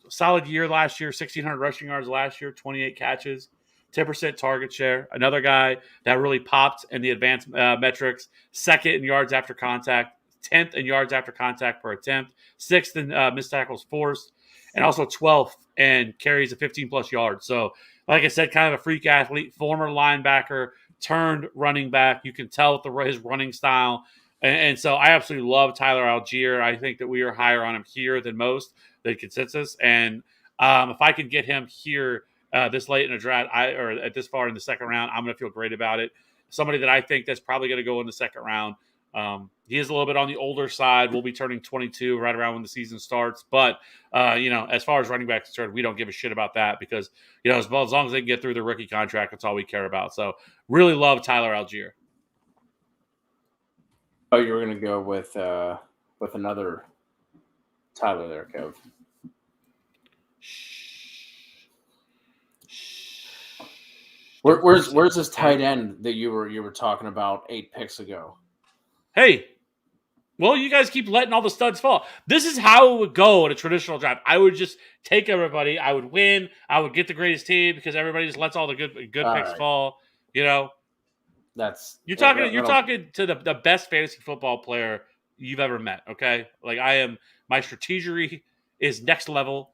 Solid year last year, 1,600 rushing yards last year, 28 catches, 10% target share. Another guy that really popped in the advanced metrics, second in yards after contact, 10th in yards after contact per attempt, 6th in missed tackles forced, and also 12th and carries of 15-plus yards. So, like I said, kind of a freak athlete, former linebacker, turned running back. You can tell with his running style. And so I absolutely love Tyler Algiere. I think that we are higher on him here than most, than consensus. And if I can get him here this late in the draft, or at this far in the second round, I'm going to feel great about it. Somebody that I think that's probably going to go in the second round. He is a little bit on the older side. We'll be turning 22 right around when the season starts. But, as far as running back is concerned, we don't give a shit about that because, as long as they can get through the rookie contract, that's all we care about. So really love Tyler Algiere. Oh, you were going to go with another Tyler there, Kev. Where's this tight end that you were talking about 8 picks ago? Hey, well, you guys keep letting all the studs fall. This is how it would go in a traditional draft. I would just take everybody. I would win. I would get the greatest team because everybody just lets all the good picks fall. You're talking to the best fantasy football player you've ever met. Okay, like my strategery is next level.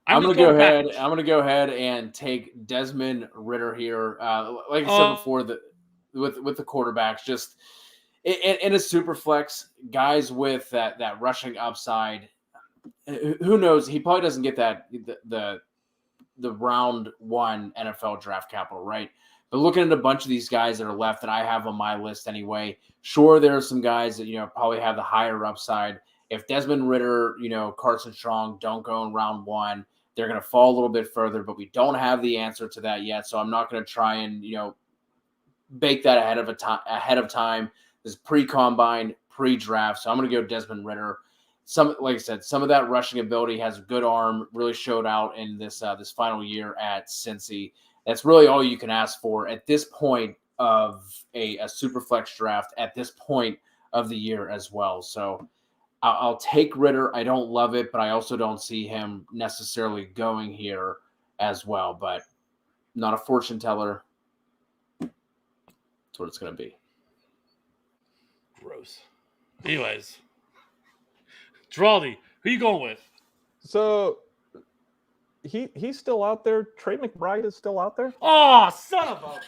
I'm gonna go ahead and take Desmond Ritter here. Like I said before, with the quarterbacks, just in a super flex, guys with that rushing upside. Who knows? He probably doesn't get the round 1 NFL draft capital, right? But looking at a bunch of these guys that are left that I have on my list anyway, sure, there are some guys that, probably have the higher upside. If Desmond Ritter, Carson Strong don't go in round 1, they're going to fall a little bit further, but we don't have the answer to that yet. So I'm not going to try and, bake that ahead of time. This is pre-combine, pre-draft. So I'm going to go Desmond Ritter. Like I said, some of that rushing ability, has a good arm, really showed out in this final year at Cincy. That's really all you can ask for at this point of a Superflex draft, at this point of the year as well. So I'll take Ritter. I don't love it, but I also don't see him necessarily going here as well. But not a fortune teller. That's what it's going to be. Gross. Anyways, Giraldi, who you going with? So he's still out there. Trey McBride is still out there. Oh, son of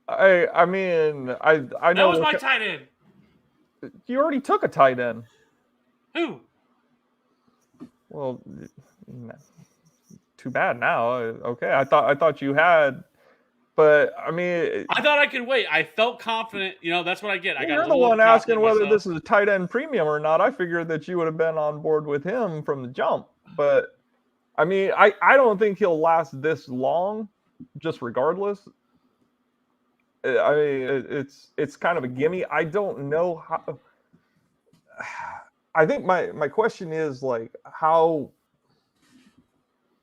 a! I mean, I know that was my tight end. You already took a tight end. Who? Well, too bad now. Okay, I thought you had, but I mean, I thought I could wait. I felt confident. That's what I get. You're the one asking whether this is a tight end premium or not. I figured that you would have been on board with him from the jump. But I mean, I don't think he'll last this long, just regardless. I mean, it's kind of a gimme. I don't know how. I think my question is, like, how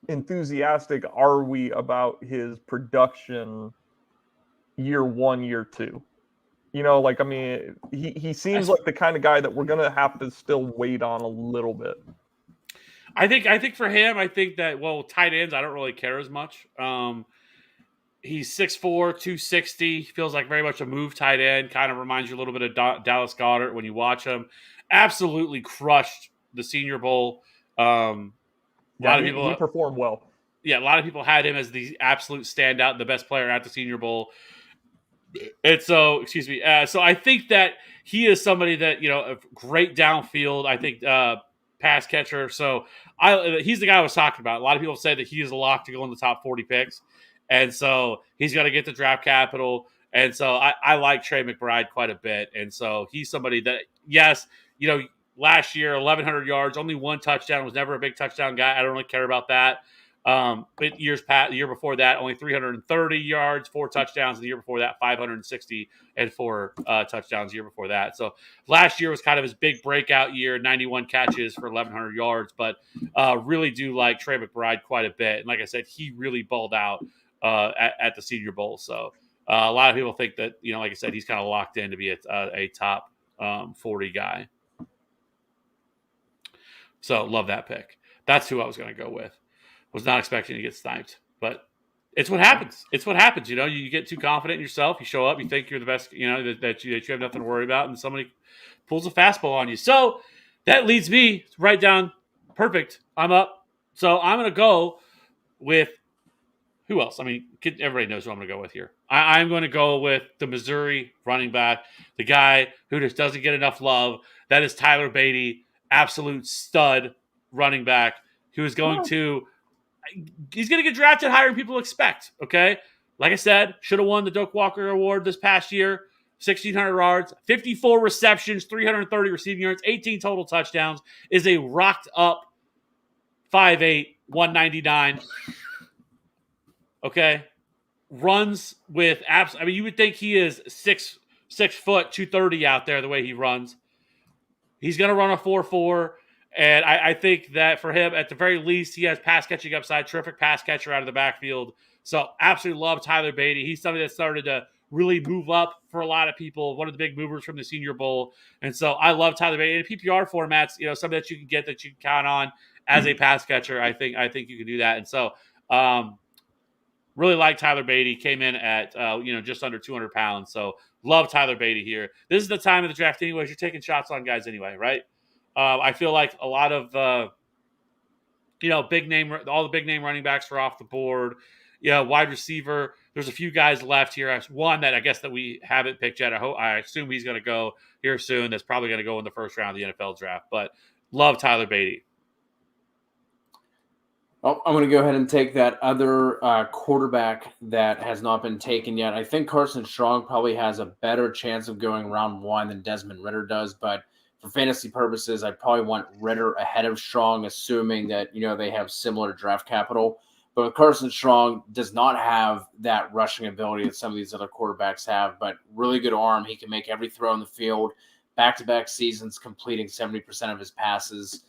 enthusiastic are we about his production year 1, year 2? I mean, he seems like the kind of guy that we're gonna have to still wait on a little bit. I think for him, I think that tight ends, I don't really care as much. He's 6'4", 260. Feels like very much a move tight end. Kind of reminds you a little bit of Dallas Goedert when you watch him. Absolutely crushed the Senior Bowl. A lot of people he performed well. Yeah, a lot of people had him as the absolute standout, the best player at the Senior Bowl. And so, so I think that he is somebody that, a great downfield, I think, pass catcher. So he's the guy I was talking about. A lot of people say that he is a lock to go in the top 40 picks. And so he's going to get the draft capital. And so I like Trey McBride quite a bit. And so he's somebody that, yes, last year, 1,100 yards, only one touchdown, was never a big touchdown guy. I don't really care about that. But the year before that, only 330 yards, 4 touchdowns. The year before that, 560 and 4 touchdowns. The year before that, so last year was kind of his big breakout year. 91 catches for 1,100 yards. But really do like Trey McBride quite a bit. And like I said, he really balled out at the Senior Bowl. So a lot of people think that like I said, he's kind of locked in to be a top 40 guy. So love that pick. That's who I was going to go with. Was not expecting to get sniped, but it's what happens. It's what happens. You get too confident in yourself. You show up, you think you're the best, that you have nothing to worry about, and somebody pulls a fastball on you. So that leads me right down. Perfect. I'm up. So I'm going to go with who else? I mean, everybody knows who I'm going to go with here. I'm going to go with the Missouri running back, the guy who just doesn't get enough love. That is Tyler Beatty, absolute stud running back who is going to. He's going to get drafted higher than people expect, okay? Like I said, should have won the Doak Walker Award this past year. 1,600 yards, 54 receptions, 330 receiving yards, 18 total touchdowns. Is a rocked up 5'8", 199. Okay? Runs with I mean, you would think he is 6 foot, 230 out there the way he runs. He's going to run a 4.4. And I think that for him, at the very least, he has pass catching upside, terrific pass catcher out of the backfield. So absolutely love Tyler Beatty. He's somebody that started to really move up for a lot of people, one of the big movers from the Senior Bowl. And so I love Tyler Beatty. In PPR formats, something that you can get that you can count on as a pass catcher. I think you can do that. And so really like Tyler Beatty. Came in at, just under 200 pounds. So love Tyler Beatty here. This is the time of the draft anyways. You're taking shots on guys anyway, right? I feel like a lot of, all the big name running backs are off the board. Wide receiver. There's a few guys left here. One that I guess that we haven't picked yet. I assume he's going to go here soon. That's probably going to go in the first round of the NFL draft. But love Tyler Beatty. Oh, I'm going to go ahead and take that other quarterback that has not been taken yet. I think Carson Strong probably has a better chance of going round 1 than Desmond Ritter does, but for fantasy purposes, I probably want Ritter ahead of Strong, assuming that, they have similar draft capital. But Carson Strong does not have that rushing ability that some of these other quarterbacks have, but really good arm. He can make every throw in the field. Back-to-back seasons, completing 70% of his passes.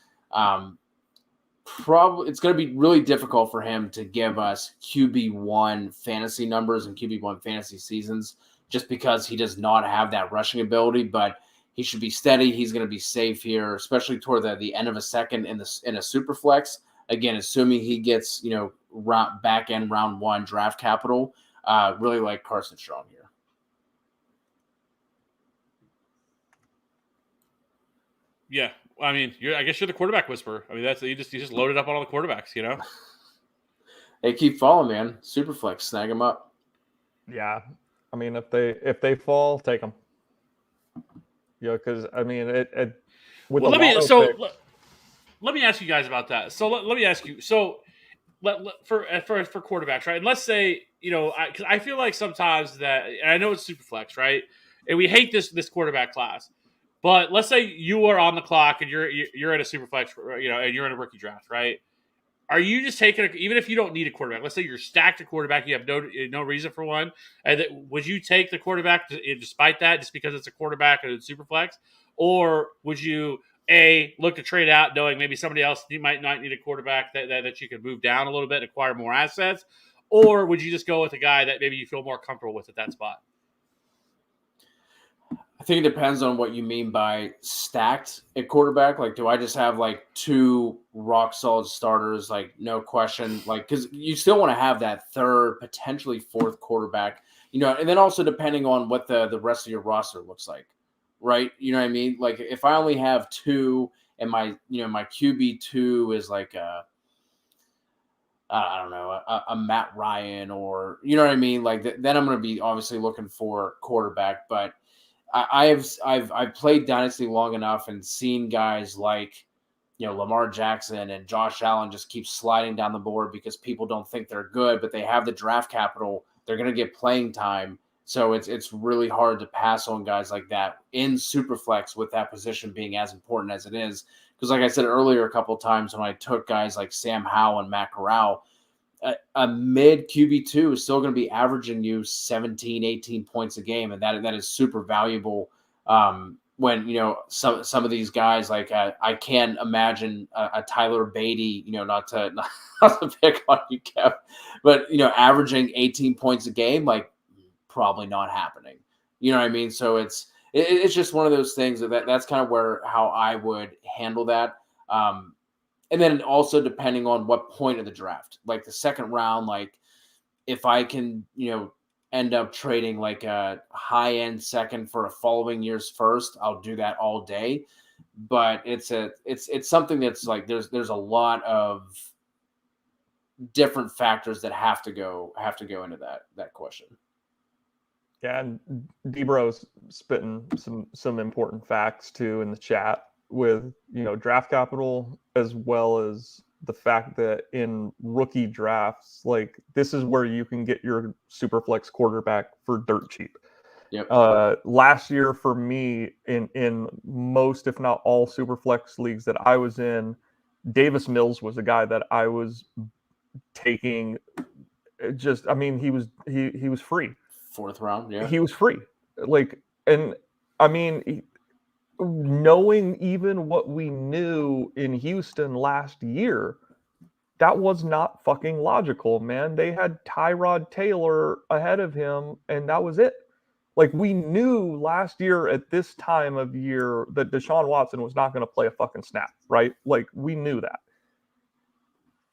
Probably it's going to be really difficult for him to give us QB1 fantasy numbers and QB1 fantasy seasons just because he does not have that rushing ability, but he should be steady. He's going to be safe here, especially toward the end of a second in a super flex. Again, assuming he gets, back end round 1 draft capital. Really like Carson Strong here. Yeah. I mean, I guess you're the quarterback whisperer. I mean, you just loaded up on all the quarterbacks, Hey, keep following, man. Superflex, snag them up. Yeah, I mean, if they fall, take them. Because I mean, let me ask you guys about that. So let me ask you. So for quarterbacks, right? And let's say because I feel like sometimes that, and I know it's Superflex, right? And we hate this quarterback class. But let's say you are on the clock and you're at a Superflex, and you're in a rookie draft, right? Are you just taking even if you don't need a quarterback? Let's say you're stacked at quarterback, you have no reason for one. And would you take the quarterback despite that, just because it's a quarterback and it's Superflex, or would you look to trade out, knowing maybe somebody else you might not need a quarterback that you could move down a little bit, and acquire more assets, or would you just go with a guy that maybe you feel more comfortable with at that spot? I think it depends on what you mean by stacked at quarterback. Like, do I just have like 2 rock solid starters? Like, no question. Like, because you still want to have that third, potentially fourth quarterback, and then also depending on what the rest of your roster looks like, right? You know what I mean? Like, if I only have 2 and my QB2 is like I don't know, a Matt Ryan, or you know what I mean? Like, then I'm going to be obviously looking for quarterback, but I've played Dynasty long enough and seen guys like, Lamar Jackson and Josh Allen just keep sliding down the board because people don't think they're good, but they have the draft capital. They're going to get playing time. So it's really hard to pass on guys like that in Superflex with that position being as important as it is. Because like I said earlier a couple of times, when I took guys like Sam Howe and Matt Corral, a mid QB2 is still going to be averaging you 17, 18 points a game. And that is super valuable when, some of these guys, like I can't imagine a Tyler Beatty, not to pick on you, Kev, but, averaging 18 points a game, like probably not happening. You know what I mean? So it's just one of those things that's kind of how I would handle that. And then also depending on what point of the draft, like the second round, like if I can, end up trading like a high end second for a following year's first, I'll do that all day. But it's something that's like, there's a lot of different factors that have to go into that question. Yeah, and D-Bro's spitting some important facts too in the chat with, draft capital, as well as the fact that in rookie drafts, like this is where you can get your Superflex quarterback for dirt cheap. Yep. Last year for me, in most, if not all, Superflex leagues that I was in, Davis Mills was a guy that I was taking. He was free. 4th round, yeah. He was free. Like, and I mean, knowing even what we knew in Houston last year, that was not fucking logical, man. They had Tyrod Taylor ahead of him, and that was it. Like, we knew last year at this time of year that Deshaun Watson was not going to play a fucking snap, right? Like, we knew that.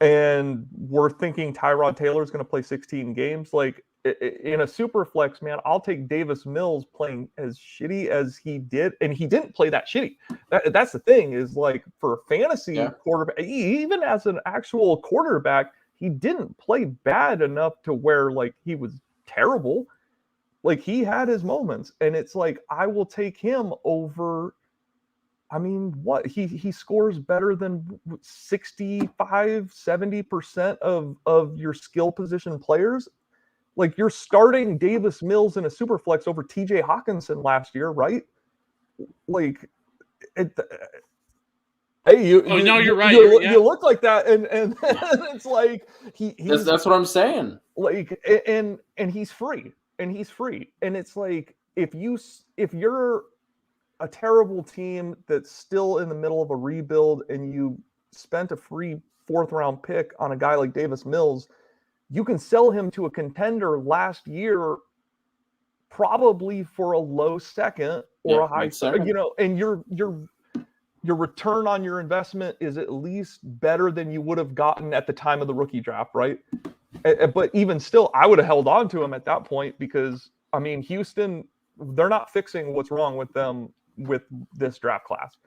And we're thinking Tyrod Taylor is going to play 16 games. Like, in a super flex, man, I'll take Davis Mills playing as shitty as he did. And he didn't play that shitty. That's the thing, is like, for a fantasy quarterback, even as an actual quarterback, he didn't play bad enough to where like he was terrible. Like, he had his moments, and it's like, I will take him over. I mean, what he scores better than 65-70% of your skill position players. Like, you're starting Davis Mills in a super flex over TJ Hawkinson last year, right? Like, hey, you're right. You look like that, and it's like that's what I'm saying. Like, and he's free, and it's like, if you're a terrible team that's still in the middle of a rebuild and you spent a free 4th round pick on a guy like Davis Mills, you can sell him to a contender last year, probably for a low second or a high second, and your return on your investment is at least better than you would have gotten at the time of the rookie draft, right? But even still, I would have held on to him at that point, because I mean, Houston, they're not fixing what's wrong with them with this draft class.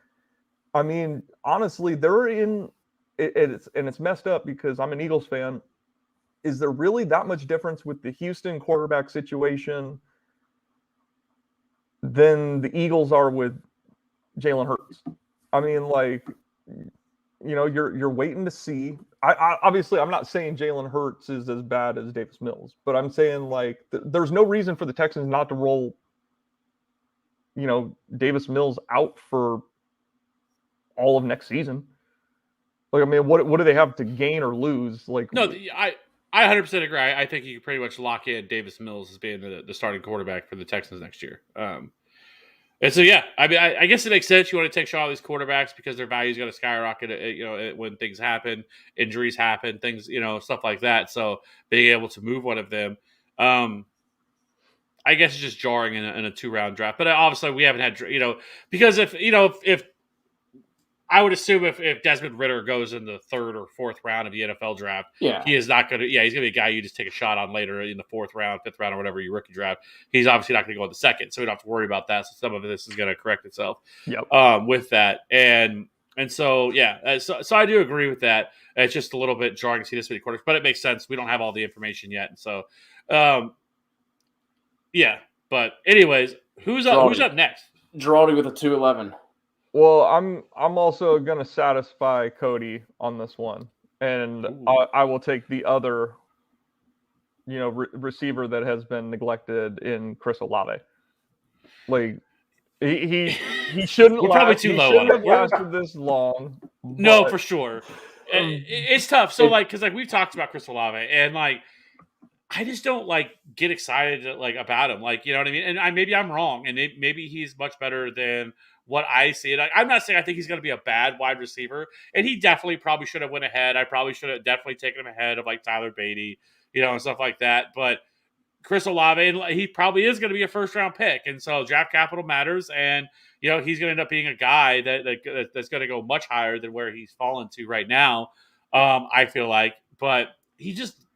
I mean, honestly, they're in it's messed up, because I'm an Eagles fan. Is there really that much difference with the Houston quarterback situation than the Eagles are with Jalen Hurts? I mean, like, you're waiting to see. I obviously, I'm not saying Jalen Hurts is as bad as Davis Mills, but I'm saying, like, there's no reason for the Texans not to roll, Davis Mills out for all of next season. Like, I mean, what do they have to gain or lose? Like, no, I 100% agree. I think you can pretty much lock in Davis Mills as being the starting quarterback for the Texans next year. And so, yeah, I mean, I guess it makes sense. You want to take shot all these quarterbacks because their value's going to skyrocket, when things happen, injuries happen, things, stuff like that. So being able to move one of them, I I guess it's just jarring in a 2-round draft. But obviously we haven't had, because if I would assume if Desmond Ritter goes in the 3rd or 4th round of the NFL draft, Yeah. he is not going to. Yeah, he's going to be a guy you just take a shot on later in the 4th round, 5th round, or whatever your rookie draft. He's obviously not going to go in the 2nd, so we don't have to worry about that. So some of this is going to correct itself. Yep. With that, and so yeah, so I do agree with that. It's just a little bit jarring to see this many quarterbacks, but it makes sense. We don't have all the information yet, and so yeah. But anyways, who's up next? Giraldi with a 211. Well, I'm also gonna satisfy Cody on this one, and I will take the other, receiver that has been neglected in Chris Olave. Like he shouldn't. We're probably too low on Shouldn't it. have lasted this long. No, but- for sure. It's tough. So because we've talked about Chris Olave, and I just don't get excited about him. You know what I mean? And maybe I'm wrong, and maybe he's much better than what I see. And I'm not saying I think he's going to be a bad wide receiver, and he definitely probably should have went ahead. I probably should have definitely taken him ahead of Tyler Beatty, and stuff like that. But Chris Olave, he probably is going to be a 1st-round pick, and so draft capital matters. And he's going to end up being a guy that's going to go much higher than where he's fallen to right now. I feel like, but he just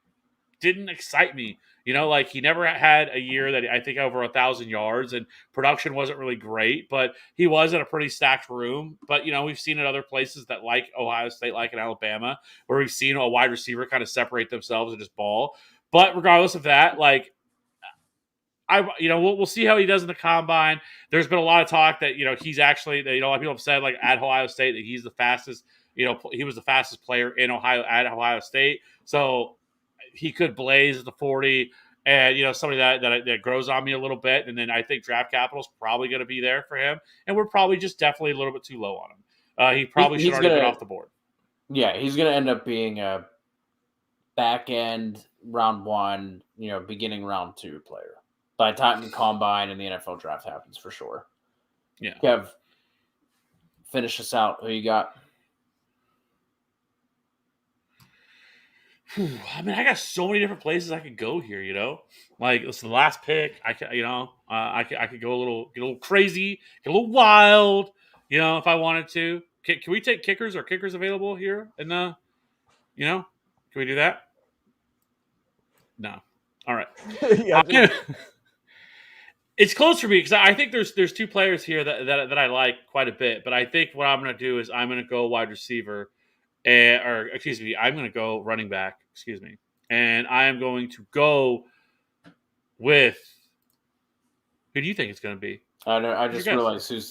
didn't excite me. He never had a year that I think over 1,000 yards, and production wasn't really great, but he was in a pretty stacked room. But, we've seen it other places that like Ohio State, like in Alabama, where we've seen a wide receiver kind of separate themselves and just ball. But regardless of that, we'll see how he does in the combine. There's been a lot of talk that, he's actually, a lot of people have said at Ohio State that he's the fastest, he was the fastest player in at Ohio State. So he could blaze at the 40, and somebody that grows on me a little bit. And then I think draft capital is probably going to be there for him, and we're probably just definitely a little bit too low on him. He probably should already been off the board. Yeah, he's going to end up being a back end round 1, beginning round 2 player by the time the combine and the NFL draft happens, for sure. Yeah. Kev, finish us out. Who you got? I mean, I got so many different places I could go here. Listen, the last pick, I could go get a little crazy, get a little wild. If I wanted to. Can we take kickers? Are kickers available here? And can we do that? No. All right. Yeah, it's close for me because I think there's 2 players here that I like quite a bit. But I think what I'm going to do is I'm going to go wide receiver. I'm going to go running back. And I am going to go with. Who do you think it's going to be? I know. I just realized who's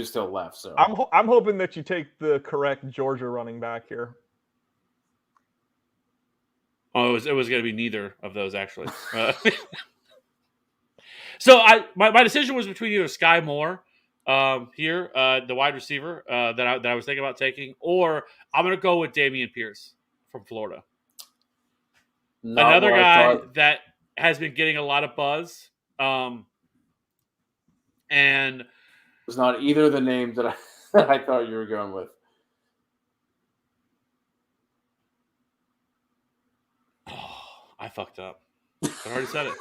still left. So I'm hoping that you take the correct Georgia running back here. Oh, it was going to be neither of those actually. So my decision was between either Skye Moore. The wide receiver that I was thinking about taking, or I'm going to go with Damian Pierce from Florida. Another guy that has been getting a lot of buzz, and it was not either of the names that I thought you were going with. I fucked up. I already said it.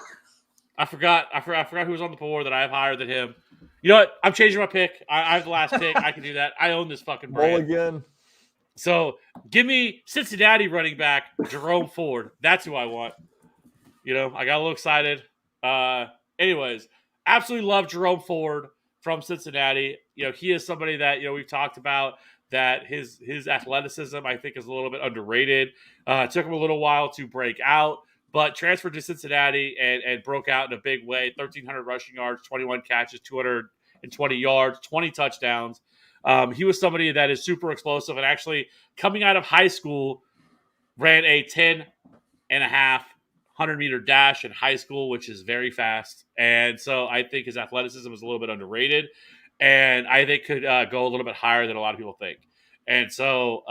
I forgot who was on the board that I have higher than him. You know what? I'm changing my pick. I have the last pick. I can do that. I own this fucking brand. Mulligan. So give me Cincinnati running back Jerome Ford. That's who I want. I got a little excited. Anyways, absolutely love Jerome Ford from Cincinnati. He is somebody that we've talked about, that his athleticism I think is a little bit underrated. It took him a little while to break out, but transferred to Cincinnati and broke out in a big way. 1,300 rushing yards, 21 catches, 220 yards, 20 touchdowns. He was somebody that is super explosive, and actually coming out of high school ran a 10.5 100-meter dash in high school, which is very fast. And so I think his athleticism is a little bit underrated, and I think could go a little bit higher than a lot of people think. And so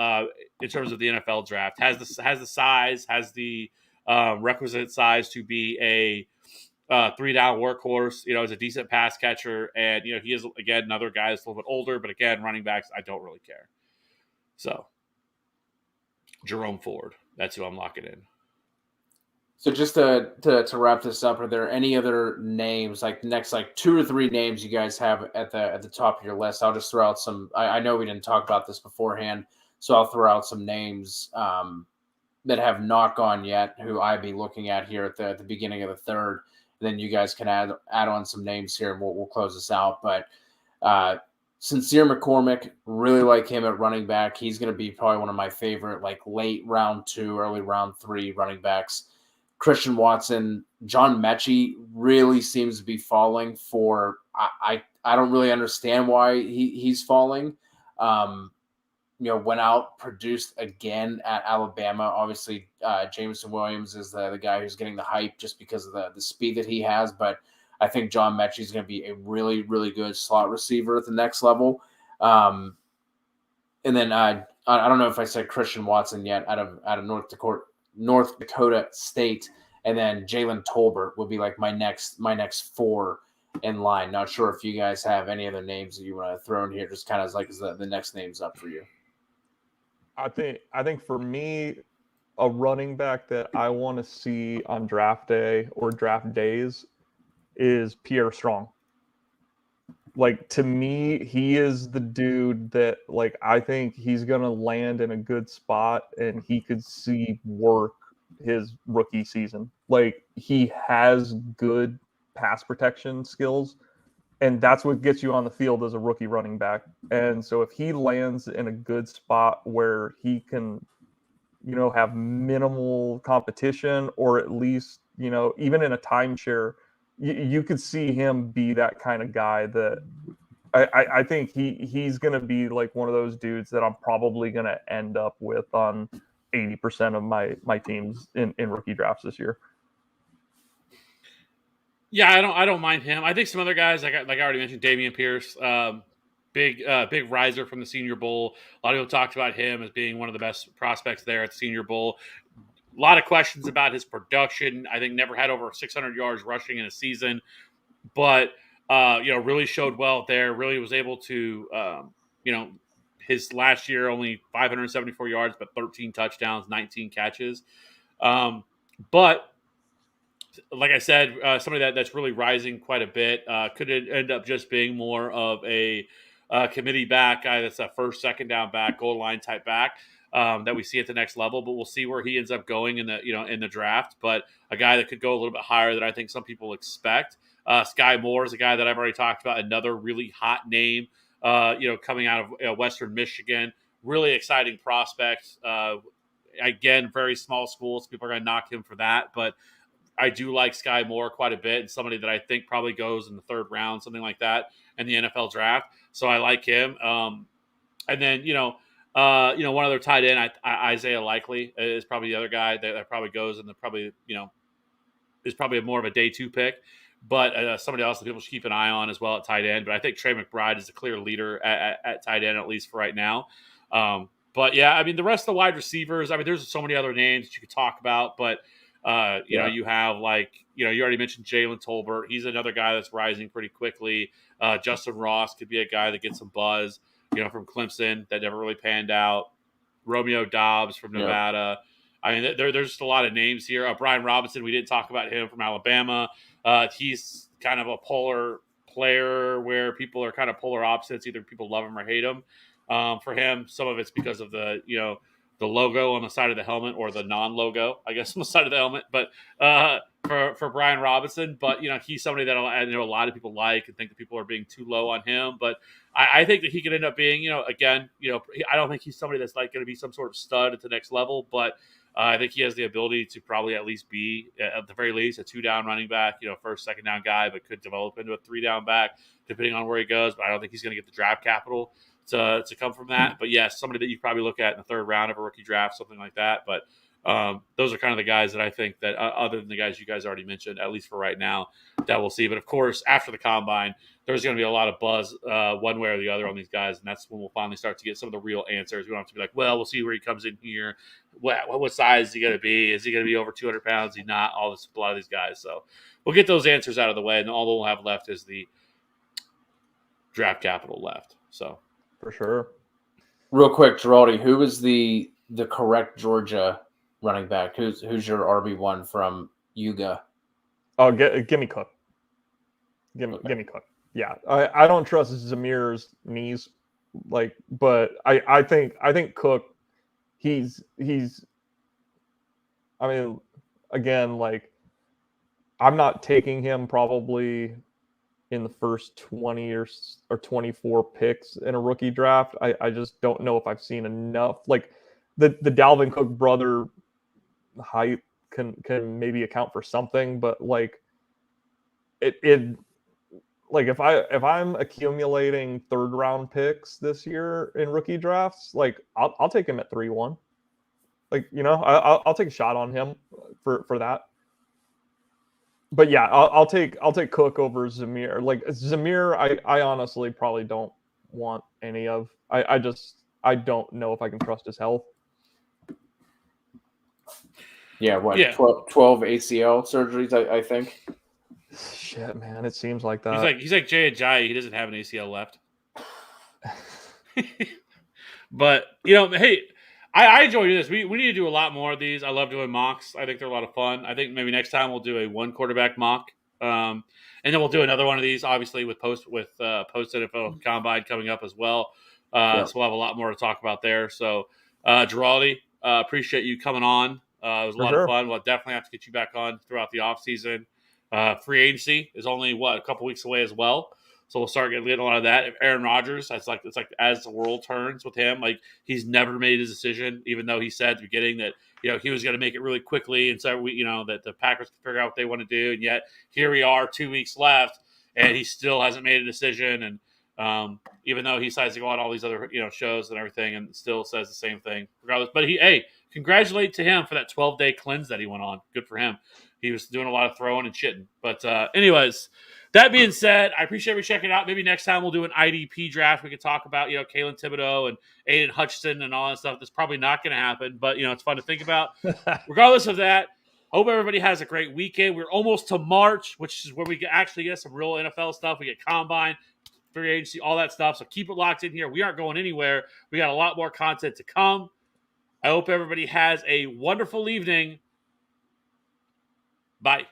in terms of the NFL draft, has the size, has the requisite size to be a 3-down workhorse, is a decent pass catcher. And, he is, again, another guy that's a little bit older, but again, running backs, I don't really care. So Jerome Ford, that's who I'm locking in. So just to wrap this up, are there any other names, like next 2 or 3 names you guys have at the top of your list? I'll just throw out some. I know we didn't talk about this beforehand, so I'll throw out some names that have not gone yet, who I'd be looking at here at the beginning of the third. And then you guys can add on some names here, and we'll close this out. But Sincere McCormick, really like him at running back. He's going to be probably one of my favorite, late round 2, early round 3 running backs. Christian Watson, John Mechie really seems to be falling for. I don't really understand why he's falling. Went out, produced again at Alabama. Obviously, Jameson Williams is the guy who's getting the hype just because of the speed that he has. But I think John Mechie is going to be a really, really good slot receiver at the next level. And then I don't know if I said Christian Watson yet out of North Dakota State, and then Jalen Tolbert would be my next 4 in line. Not sure if you guys have any other names that you want to throw in here, just kind of as the next names up for you. I think for me, a running back that I want to see on draft day or draft days is Pierre Strong. To me, he is the dude that I think he's going to land in a good spot and he could see work his rookie season. He has good pass protection skills, and that's what gets you on the field as a rookie running back. And so if he lands in a good spot where he can, have minimal competition, or at least, even in a timeshare, you could see him be that kind of guy that I think he's going to be one of those dudes that I'm probably going to end up with on 80% of my teams in rookie drafts this year. Yeah, I don't mind him. I think some other guys, like I already mentioned, Damian Pierce, big riser from the Senior Bowl. A lot of people talked about him as being one of the best prospects there at the Senior Bowl. A lot of questions about his production. I think never had over 600 yards rushing in a season, but really showed well there. Really was able to, his last year only 574 yards, but 13 touchdowns, 19 catches. But like I said, somebody that's really rising quite a bit. Could it end up just being more of a committee back guy that's a first, second down back, goal line type back that we see at the next level? But we'll see where he ends up going in the draft. But a guy that could go a little bit higher than I think some people expect. Skye Moore is a guy that I've already talked about. Another really hot name, coming out of Western Michigan. Really exciting prospect. Again, very small school, so people are going to knock him for that, but I do like Skye Moore quite a bit, and somebody that I think probably goes in the 3rd round, something like that, in the NFL draft. So I like him. And then one other tight end, Isaiah Likely is probably the other guy that probably goes, and probably is probably more of a day 2 pick. But somebody else that people should keep an eye on as well at tight end. But I think Trey McBride is the clear leader at tight end, at least for right now. But yeah, I mean, the rest of the wide receivers, I mean, there's so many other names that you could talk about, but you have you already mentioned Jalen Tolbert. He's another guy that's rising pretty quickly. Justin Ross could be a guy that gets some buzz, from Clemson that never really panned out. Romeo Dobbs from Nevada. I mean, there's just a lot of names here. Brian Robinson, we didn't talk about him, from Alabama. He's kind of a polar player where people are kind of polar opposites. Either people love him or hate him. For him, some of it's because of the logo on the side of the helmet, or the non-logo, I guess, on the side of the helmet. But for Brian Robinson, but he's somebody that I know a lot of people like and think that people are being too low on him. But I think that he could end up being, again, I don't think he's somebody that's going to be some sort of stud at the next level, but I think he has the ability to probably at least be, at the very least, a 2-down running back, first, second down guy, but could develop into a 3-down back depending on where he goes. But I don't think he's going to get the draft capital to come from that. But yes, somebody that you probably look at in the 3rd round of a rookie draft, something like that. But those are kind of the guys that I think that, other than the guys you guys already mentioned, at least for right now, that we'll see. But of course, after the combine, there's going to be a lot of buzz one way or the other on these guys, and that's when we'll finally start to get some of the real answers. We don't have to be like, well, we'll see where he comes in here. What size is he going to be? Is he going to be over 200 pounds? Is he not? A lot of these guys. So we'll get those answers out of the way, and all we'll have left is the draft capital left. So for sure. Real quick, Giraldi, who was the correct Georgia running back? Who's your RB1 from Yuga? Oh, give me Cook. Give me Cook. Yeah, I don't trust Zamir's knees, but I think Cook. He's. I mean, again, I'm not taking him probably in the first 20 or 24 picks in a rookie draft. I just don't know if I've seen enough. The Dalvin Cook brother height can maybe account for something, but if I'm accumulating 3rd round picks this year in rookie drafts, I'll take him at 3-1. I'll take a shot on him for that. But yeah, I'll take Cook over Zamir. Zamir, I honestly probably don't want any of. I don't know if I can trust his health. Yeah, 12 ACL surgeries, I think. Shit, man, it seems like that. He's like Jay Ajayi. He doesn't have an ACL left. But hey, I enjoy doing this. We need to do a lot more of these. I love doing mocks. I think they're a lot of fun. I think maybe next time we'll do a 1 quarterback mock, and then we'll do another one of these, obviously with post NFL Combine coming up as well. So we'll have a lot more to talk about there. So, Giraldi, appreciate you coming on. It was a lot of fun. We'll definitely have to get you back on throughout the off season. Free agency is only a couple weeks away as well. So we'll start getting a lot of that. If Aaron Rodgers, it's like as the world turns with him, he's never made his decision, even though he said at the beginning that he was going to make it really quickly, and so that the Packers can figure out what they want to do. And yet here we are, 2 weeks left, and he still hasn't made a decision. And even though he decides to go on all these other shows and everything, and still says the same thing regardless. But congratulate to him for that 12-day cleanse that he went on. Good for him. He was doing a lot of throwing and shitting. But anyways. That being said, I appreciate you checking it out. Maybe next time we'll do an IDP draft. We could talk about, Kalen Thibodeau and Aiden Hutchinson and all that stuff. That's probably not going to happen, but, it's fun to think about. Regardless of that, hope everybody has a great weekend. We're almost to March, which is where we actually get some real NFL stuff. We get Combine, free agency, all that stuff. So keep it locked in here. We aren't going anywhere. We got a lot more content to come. I hope everybody has a wonderful evening. Bye.